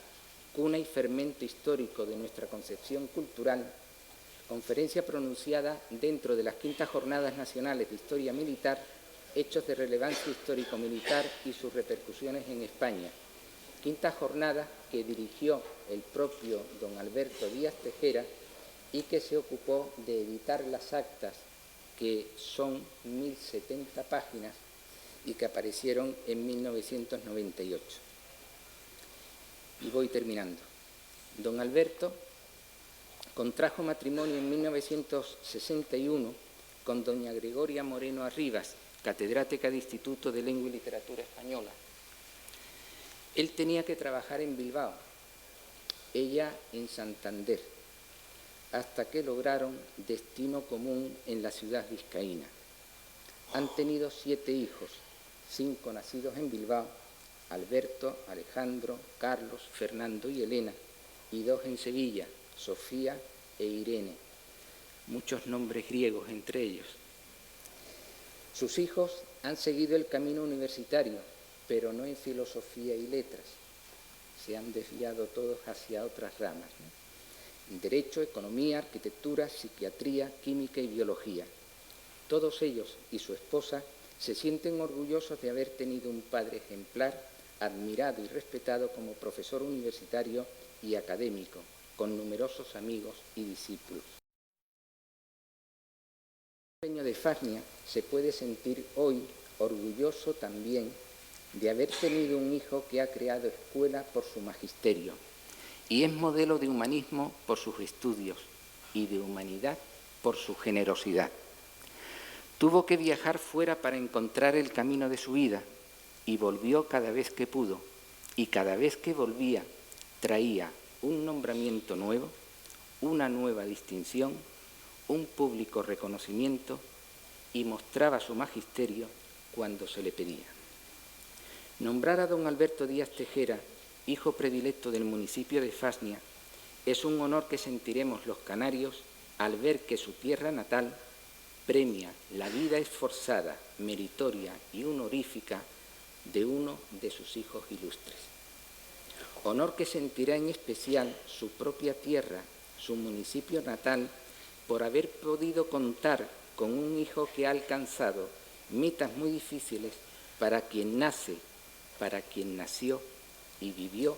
cuna y fermento histórico de nuestra concepción cultural, conferencia pronunciada dentro de las 5ª Jornadas Nacionales de Historia Militar, hechos de relevancia histórico-militar y sus repercusiones en España. 5ª jornada que dirigió el propio don Alberto Díaz Tejera y que se ocupó de editar las actas, que son 1070 páginas y que aparecieron en 1998. Y voy terminando. Don Alberto contrajo matrimonio en 1961 con doña Gregoria Moreno Arribas, catedrática de Instituto de Lengua y Literatura Española. Él tenía que trabajar en Bilbao, ella en Santander, hasta que lograron destino común en la ciudad vizcaína. Han tenido 7 hijos, 5 nacidos en Bilbao, Alberto, Alejandro, Carlos, Fernando y Elena, y 2 en Sevilla, Sofía e Irene. Muchos nombres griegos entre ellos. Sus hijos han seguido el camino universitario, pero no en filosofía y letras. Se han desviado todos hacia otras ramas, ¿no? Derecho, economía, arquitectura, psiquiatría, química y biología. Todos ellos y su esposa se sienten orgullosos de haber tenido un padre ejemplar, admirado y respetado como profesor universitario y académico, con numerosos amigos y discípulos. El dueño de Fasnia se puede sentir hoy orgulloso también de haber tenido un hijo que ha creado escuela por su magisterio y es modelo de humanismo por sus estudios y de humanidad por su generosidad. Tuvo que viajar fuera para encontrar el camino de su vida y volvió cada vez que pudo, y cada vez que volvía traía un nombramiento nuevo, una nueva distinción, un público reconocimiento y mostraba su magisterio cuando se le pedía. Nombrar a don Alberto Díaz Tejera, hijo predilecto del municipio de Fasnia, es un honor que sentiremos los canarios al ver que su tierra natal premia la vida esforzada, meritoria y honorífica de uno de sus hijos ilustres. Honor que sentirá en especial su propia tierra, su municipio natal, por haber podido contar con un hijo que ha alcanzado metas muy difíciles para quien nace, para quien nació y vivió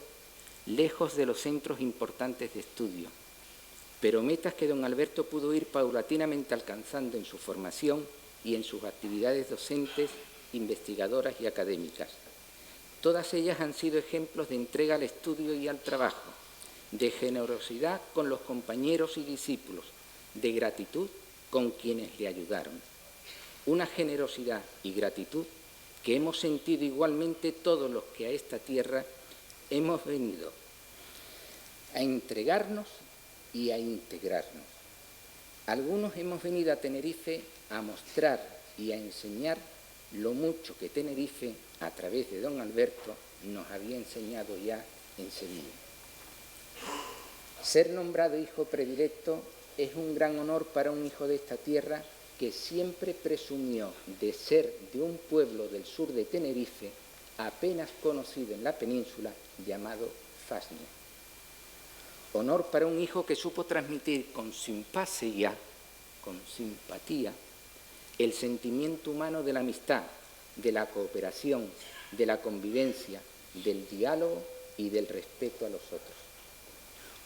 lejos de los centros importantes de estudio, pero metas que don Alberto pudo ir paulatinamente alcanzando en su formación y en sus actividades docentes, investigadoras y académicas. Todas ellas han sido ejemplos de entrega al estudio y al trabajo, de generosidad con los compañeros y discípulos, de gratitud con quienes le ayudaron. Una generosidad y gratitud que hemos sentido igualmente todos los que a esta tierra hemos venido a entregarnos y a integrarnos. Algunos hemos venido a Tenerife a mostrar y a enseñar lo mucho que Tenerife, a través de don Alberto, nos había enseñado ya en Sevilla. Ser nombrado hijo predilecto es un gran honor para un hijo de esta tierra que siempre presumió de ser de un pueblo del sur de Tenerife, apenas conocido en la península, llamado Fasnia. Honor para un hijo que supo transmitir con simpatía, el sentimiento humano de la amistad, de la cooperación, de la convivencia, del diálogo y del respeto a los otros.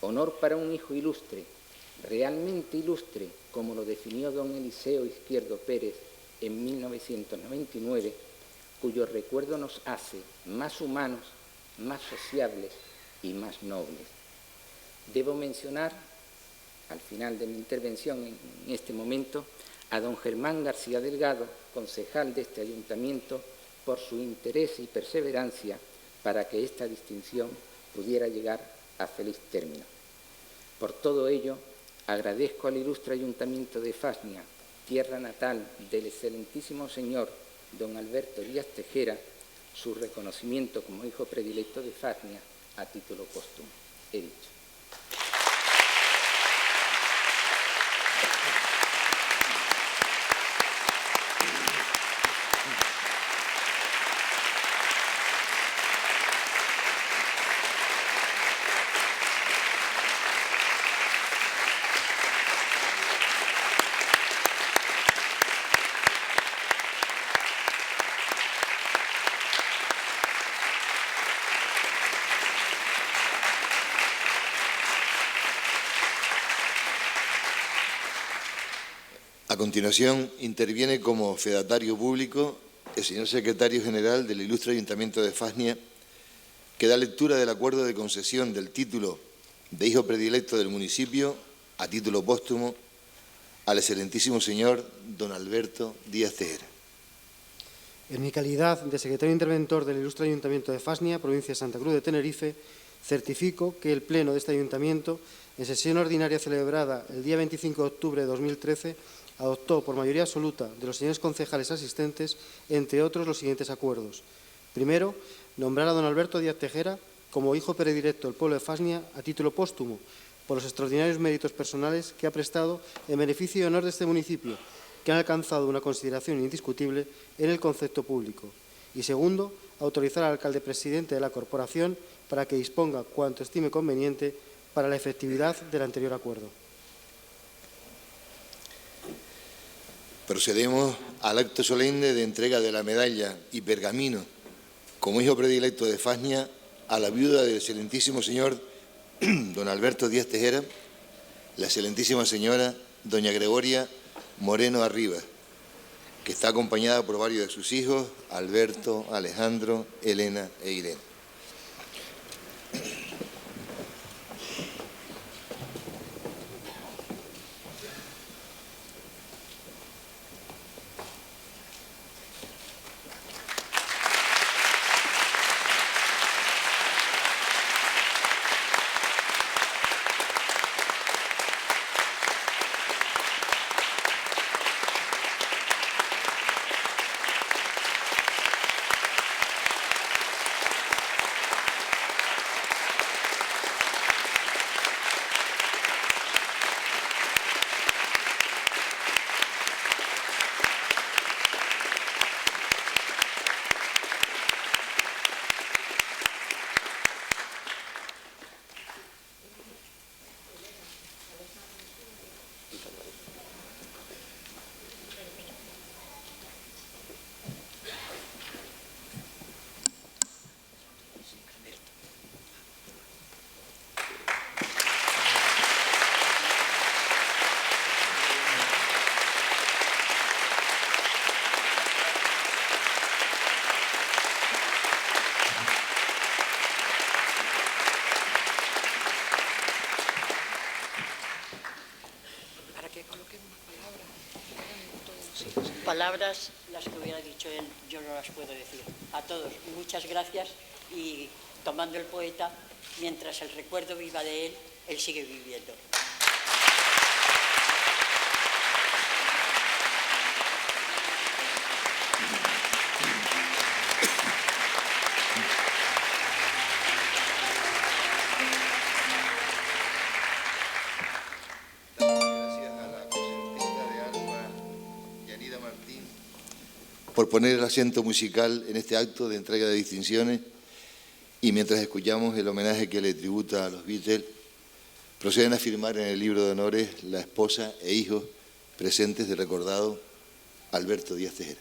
Honor para un hijo ilustre, realmente ilustre, como lo definió don Eliseo Izquierdo Pérez en 1999, cuyo recuerdo nos hace más humanos, más sociables y más nobles. Debo mencionar, al final de mi intervención en este momento, a don Germán García Delgado, concejal de este ayuntamiento, por su interés y perseverancia para que esta distinción pudiera llegar a feliz término. Por todo ello, agradezco al ilustre Ayuntamiento de Fasnia, tierra natal del excelentísimo señor don Alberto Díaz Tejera, su reconocimiento como hijo predilecto de Fasnia a título póstumo. He dicho. A continuación, interviene como fedatario público el señor secretario general del Ilustre Ayuntamiento de Fasnia, que da lectura del acuerdo de concesión del título de hijo predilecto del municipio a título póstumo al excelentísimo señor don Alberto Díaz Tejera. En mi calidad de secretario interventor del Ilustre Ayuntamiento de Fasnia, provincia de Santa Cruz de Tenerife, certifico que el Pleno de este Ayuntamiento, en sesión ordinaria celebrada el día 25 de octubre de 2013, adoptó por mayoría absoluta de los señores concejales asistentes, entre otros, los siguientes acuerdos. Primero, nombrar a don Alberto Díaz Tejera como hijo predilecto del pueblo de Fasnia a título póstumo, por los extraordinarios méritos personales que ha prestado en beneficio y honor de este municipio, que han alcanzado una consideración indiscutible en el concepto público. Y segundo, autorizar al alcalde presidente de la corporación para que disponga cuanto estime conveniente para la efectividad del anterior acuerdo. Procedemos al acto solemne de entrega de la medalla y pergamino como hijo predilecto de Fasnia a la viuda del excelentísimo señor don Alberto Díaz Tejera, la excelentísima señora doña Gregoria Moreno Arribas, que está acompañada por varios de sus hijos, Alberto, Alejandro, Elena e Irene. Palabras, las que hubiera dicho él, yo no las puedo decir. A todos, muchas gracias y tomando el poeta, mientras el recuerdo viva de él, él sigue viviendo. Por poner el acento musical en este acto de entrega de distinciones y mientras escuchamos el homenaje que le tributa a los Beatles, proceden a firmar en el libro de honores la esposa e hijos presentes del recordado Alberto Díaz Tejera.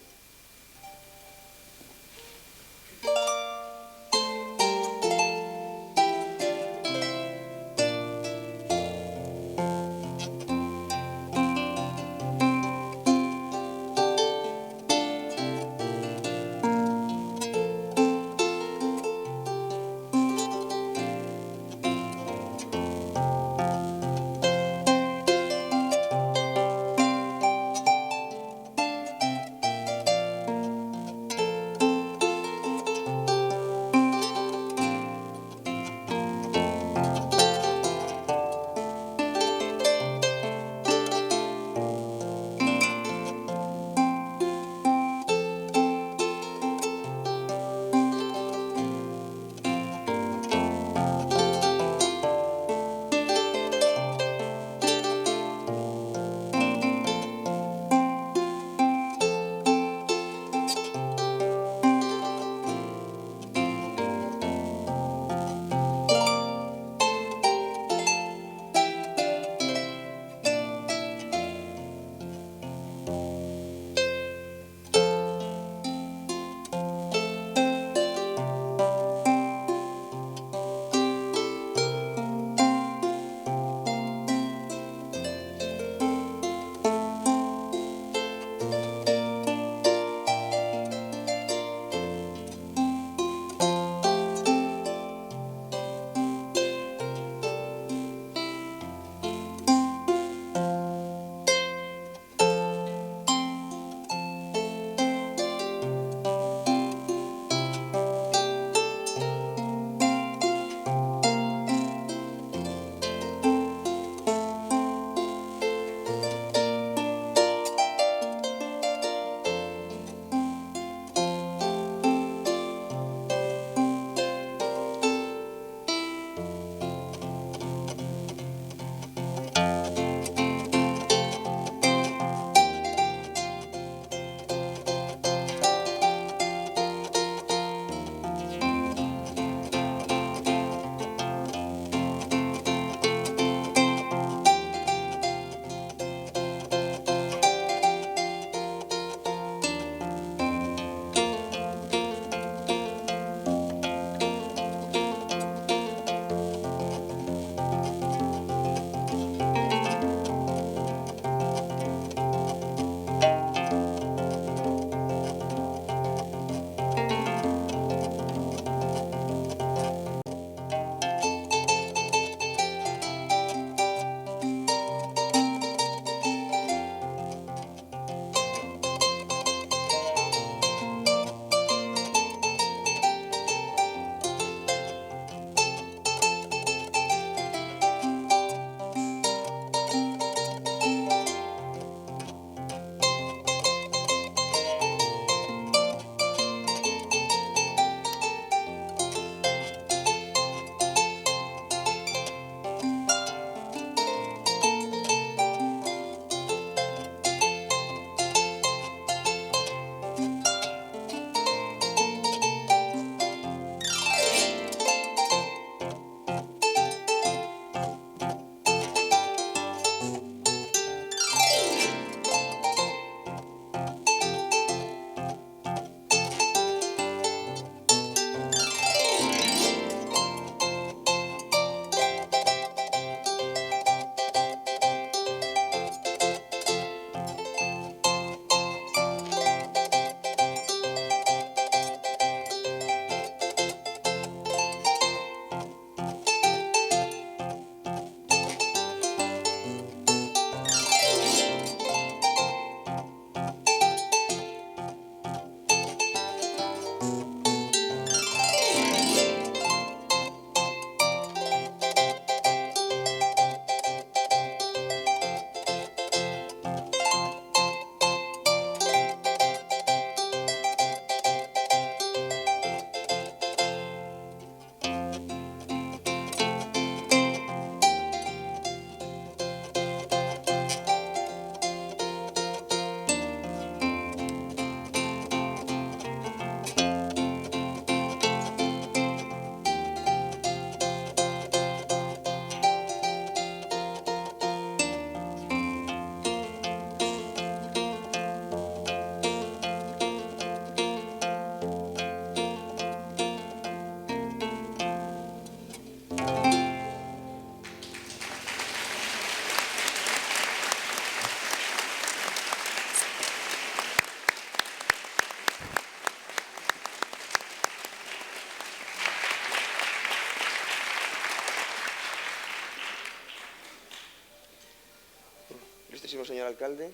ilustrísimo señor alcalde,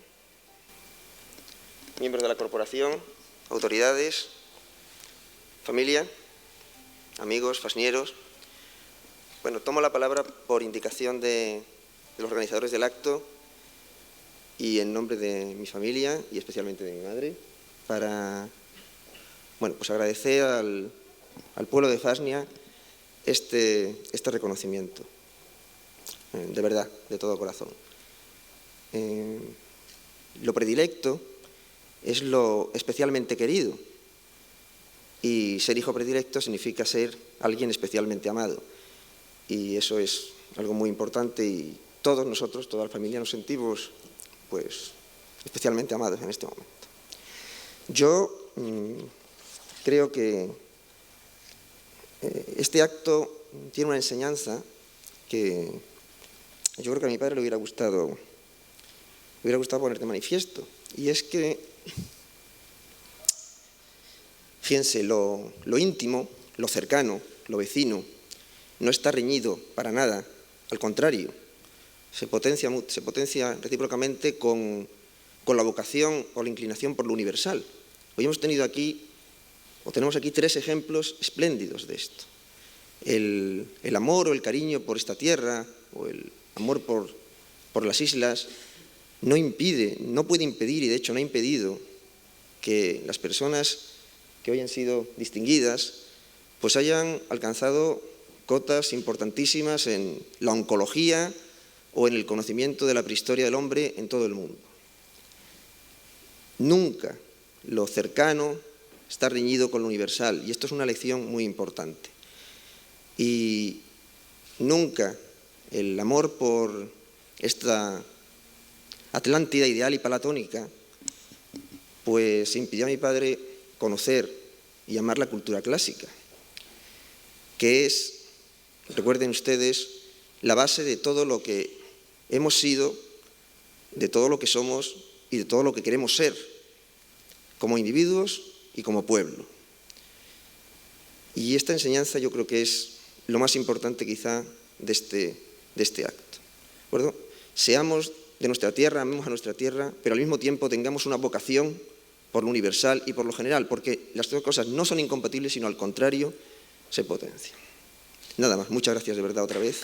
miembros de la corporación, autoridades, familia, amigos, fasnieros. Bueno, tomo la palabra por indicación de los organizadores del acto y en nombre de mi familia y especialmente de mi madre para, bueno, pues agradecer al pueblo de Fasnia este reconocimiento, de verdad, de todo corazón. Lo predilecto es lo especialmente querido y ser hijo predilecto significa ser alguien especialmente amado y eso es algo muy importante y todos nosotros, toda la familia nos sentimos pues especialmente amados en este momento. Yo creo que este acto tiene una enseñanza que yo creo que a mi padre le hubiera gustado poner de manifiesto, y es que, fíjense, lo íntimo, lo cercano, lo vecino, no está reñido para nada, al contrario, se potencia recíprocamente con la vocación o la inclinación por lo universal. Hoy tenemos aquí 3 ejemplos espléndidos de esto. El amor o el cariño por esta tierra, o el amor por las islas, no puede impedir, y de hecho no ha impedido, que las personas que hoy han sido distinguidas pues hayan alcanzado cotas importantísimas en la oncología o en el conocimiento de la prehistoria del hombre en todo el mundo. Nunca lo cercano está reñido con lo universal, y esto es una lección muy importante. Y nunca el amor por esta Atlántida ideal y platónica pues impidió a mi padre conocer y amar la cultura clásica, que es, recuerden ustedes, la base de todo lo que hemos sido, de todo lo que somos y de todo lo que queremos ser, como individuos y como pueblo. Y esta enseñanza yo creo que es lo más importante quizá de este acto. ¿De acuerdo? Seamos de nuestra tierra, amemos a nuestra tierra, pero al mismo tiempo tengamos una vocación por lo universal y por lo general, porque las 2 cosas no son incompatibles, sino al contrario, se potencian. Nada más, muchas gracias de verdad otra vez.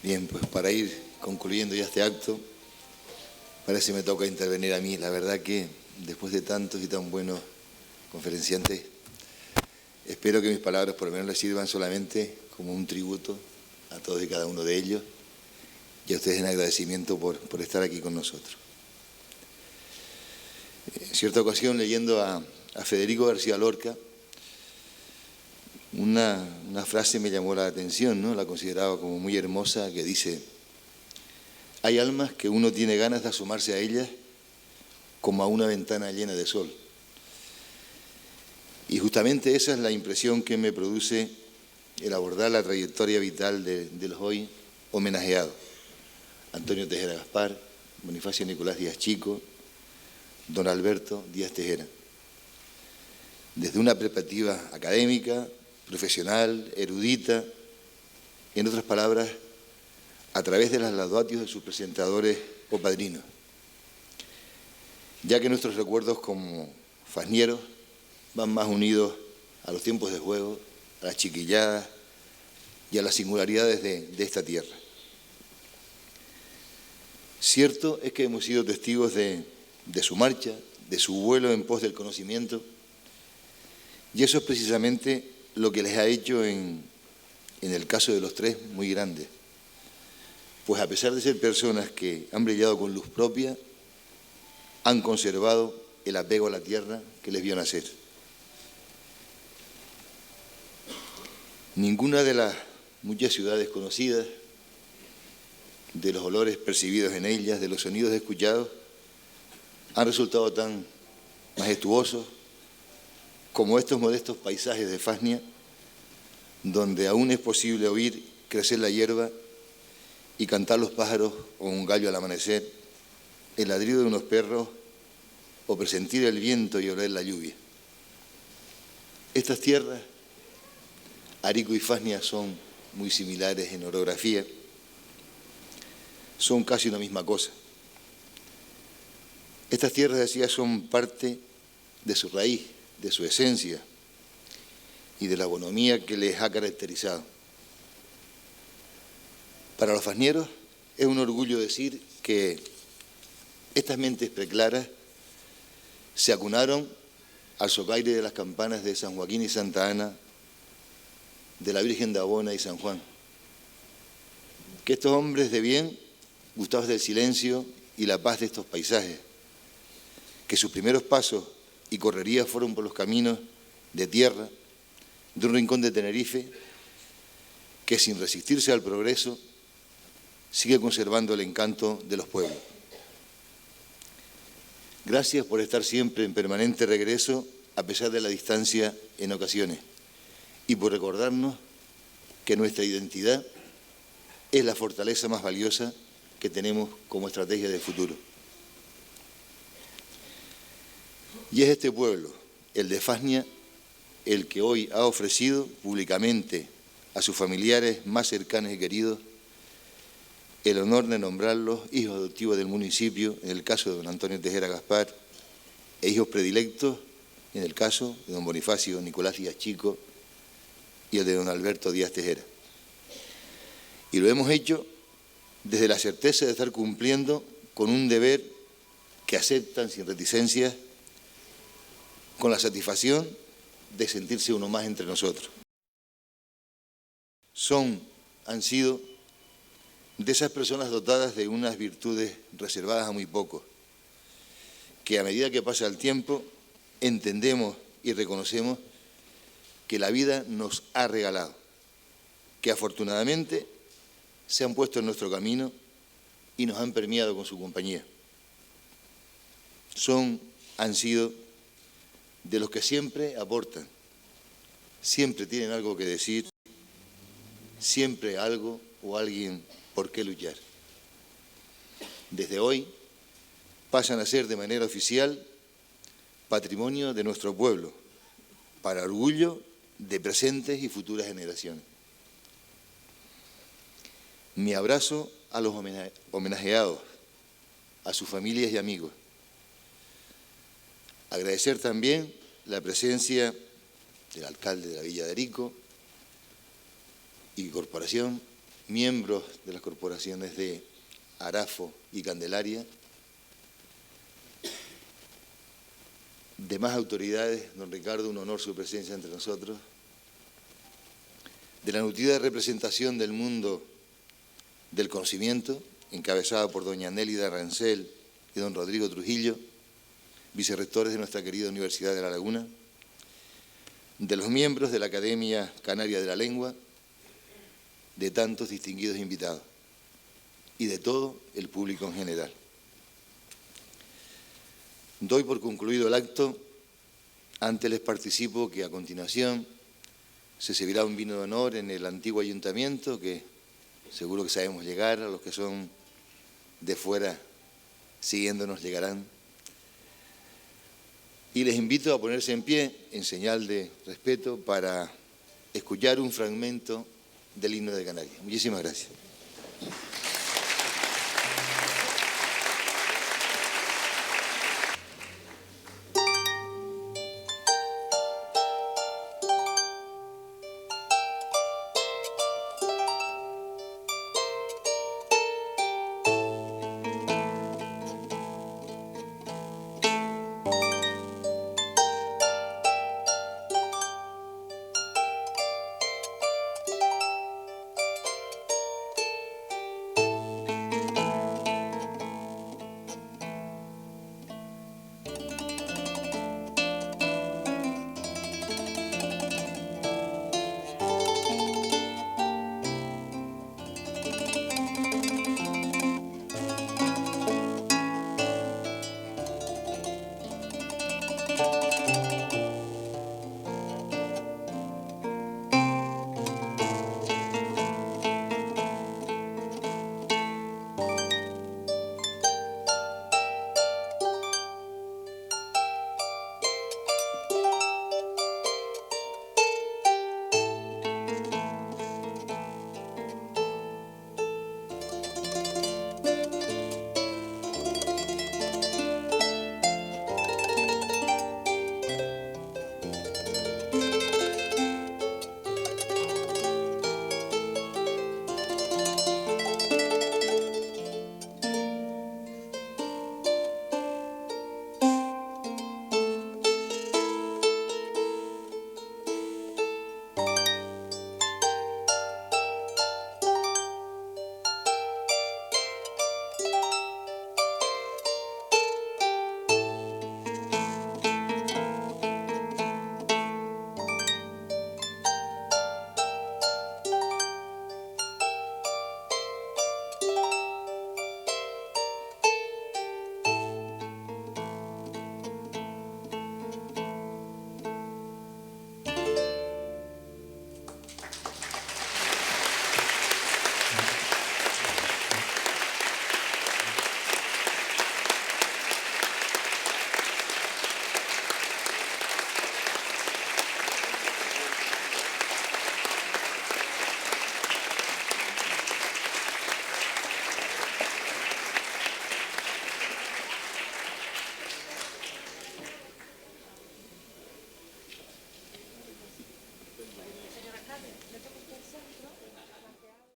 Bien, pues para ir concluyendo ya este acto, parece que me toca intervenir a mí. La verdad que después de tantos y tan buenos conferenciantes, espero que mis palabras por lo menos les sirvan solamente como un tributo a todos y cada uno de ellos y a ustedes en agradecimiento por estar aquí con nosotros. En cierta ocasión, leyendo a Federico García Lorca, una frase me llamó la atención, ¿no? La consideraba como muy hermosa, que dice: hay almas que uno tiene ganas de asomarse a ellas como a una ventana llena de sol. Y justamente esa es la impresión que me produce el abordar la trayectoria vital de los hoy homenajeados: Antonio Tejera Gaspar, Bonifacio Nicolás Díaz Chico, don Alberto Díaz Tejera. Desde una perspectiva académica, profesional, erudita, en otras palabras, a través de las laudatio de sus presentadores o padrinos, ya que nuestros recuerdos como fasnieros van más unidos a los tiempos de juego, a las chiquilladas y a las singularidades de esta tierra. Cierto es que hemos sido testigos de su marcha, de su vuelo en pos del conocimiento, y eso es precisamente lo que les ha hecho en el caso de los 3 muy grandes. Pues a pesar de ser personas que han brillado con luz propia, han conservado el apego a la tierra que les vio nacer. Ninguna de las muchas ciudades conocidas, de los olores percibidos en ellas, de los sonidos escuchados, han resultado tan majestuosos como estos modestos paisajes de Fasnia, donde aún es posible oír crecer la hierba y cantar los pájaros o un gallo al amanecer, el ladrido de unos perros o presentir el viento y oler la lluvia. Estas tierras, Arico y Fasnia, son muy similares en orografía, son casi una misma cosa. Estas tierras, decía, son parte de su raíz, de su esencia y de la bonomía que les ha caracterizado. Para los fasnieros es un orgullo decir que estas mentes preclaras se acunaron al socaire de las campanas de San Joaquín y Santa Ana, de la Virgen de Abona y San Juan. Que estos hombres de bien gustaban del silencio y la paz de estos paisajes, que sus primeros pasos y correrías fueron por los caminos de tierra de un rincón de Tenerife que, sin resistirse al progreso, sigue conservando el encanto de los pueblos. Gracias por estar siempre en permanente regreso, a pesar de la distancia en ocasiones, y por recordarnos que nuestra identidad es la fortaleza más valiosa que tenemos como estrategia del futuro. Y es este pueblo, el de Fasnia, el que hoy ha ofrecido públicamente a sus familiares más cercanos y queridos el honor de nombrarlos hijos adoptivos del municipio, en el caso de don Antonio Tejera Gaspar, e hijos predilectos, en el caso de don Bonifacio Nicolás Díaz Chico y el de don Alberto Díaz Tejera. Y lo hemos hecho desde la certeza de estar cumpliendo con un deber que aceptan sin reticencias, con la satisfacción de sentirse uno más entre nosotros. Han sido de esas personas dotadas de unas virtudes reservadas a muy pocos, que a medida que pasa el tiempo entendemos y reconocemos que la vida nos ha regalado, que afortunadamente se han puesto en nuestro camino y nos han premiado con su compañía. Han sido de los que siempre aportan, siempre tienen algo que decir, siempre algo o alguien por qué luchar. Desde hoy pasan a ser de manera oficial patrimonio de nuestro pueblo, para orgullo de presentes y futuras generaciones. Mi abrazo a los homenajeados, a sus familias y amigos. Agradecer también la presencia del alcalde de la Villa de Arico y corporación, miembros de las corporaciones de Arafo y Candelaria, demás autoridades, don Ricardo, un honor su presencia entre nosotros, de la nutrida representación del mundo del conocimiento, encabezada por doña Nélida Rancel y don Rodrigo Trujillo, vicerrectores de nuestra querida Universidad de La Laguna, de los miembros de la Academia Canaria de la Lengua, de tantos distinguidos invitados y de todo el público en general. Doy por concluido el acto. Antes les participo que a continuación se servirá un vino de honor en el antiguo ayuntamiento, que seguro que sabemos llegar, a los que son de fuera siguiéndonos llegarán. Y les invito a ponerse en pie en señal de respeto para escuchar un fragmento del himno de Canarias. Muchísimas gracias.